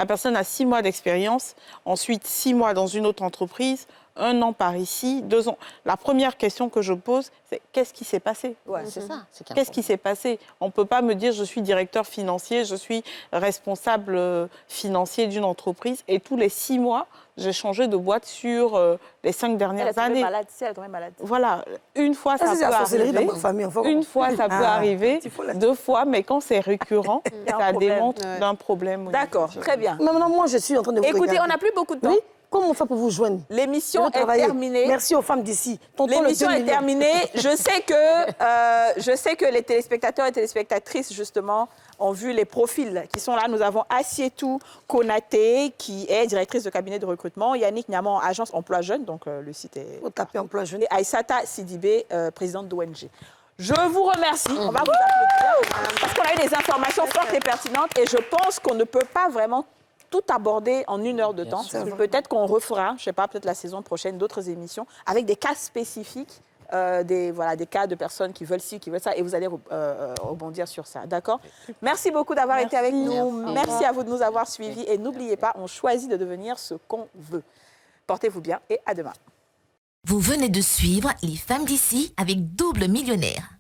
personne a 6 mois d'expérience, ensuite 6 mois dans une autre entreprise, 1 an par ici, 2 ans. La première question que je pose, c'est qu'est-ce qui s'est passé? C'est ça. Qu'est-ce qui s'est passé? On ne peut pas me dire je suis directeur financier, je suis responsable financier d'une entreprise et tous les 6 mois, j'ai changé de boîte sur les 5 dernières années. Elle est tombée malade. Voilà, une fois ça peut arriver, une fois ça peut arriver, 2 fois, mais quand c'est récurrent, ça démontre d'un problème. D'accord, très bien. Maintenant, moi, je suis en train de vous Écoutez, regarder. on n'a plus beaucoup de temps. Oui? Comment on fait pour vous joindre? L'émission est terminée. Merci aux femmes d'ici. L'émission est terminée. Je sais que les téléspectateurs et téléspectatrices, justement, ont vu les profils qui sont là. Nous avons Assietou Konaté, qui est directrice de cabinet de recrutement. Yannick Niaman, agence Emploi Jeune, donc le site est... Faut taper Emploi Jeune. Et Aïssata Sidibé, présidente d'ONG. Je vous remercie. On va vous applaudir parce qu'on a eu des informations fortes et pertinentes et je pense qu'on ne peut pas vraiment tout aborder en 1 heure de temps. Peut-être qu'on refera, je ne sais pas, peut-être la saison prochaine, d'autres émissions avec des cas spécifiques, des cas de personnes qui veulent ci, qui veulent ça, et vous allez rebondir sur ça. D'accord? Merci beaucoup d'avoir été avec nous. Merci à vous de nous avoir suivis. Et n'oubliez pas, on choisit de devenir ce qu'on veut. Portez-vous bien et à demain. Vous venez de suivre Les Femmes d'ici avec Double Millionnaire.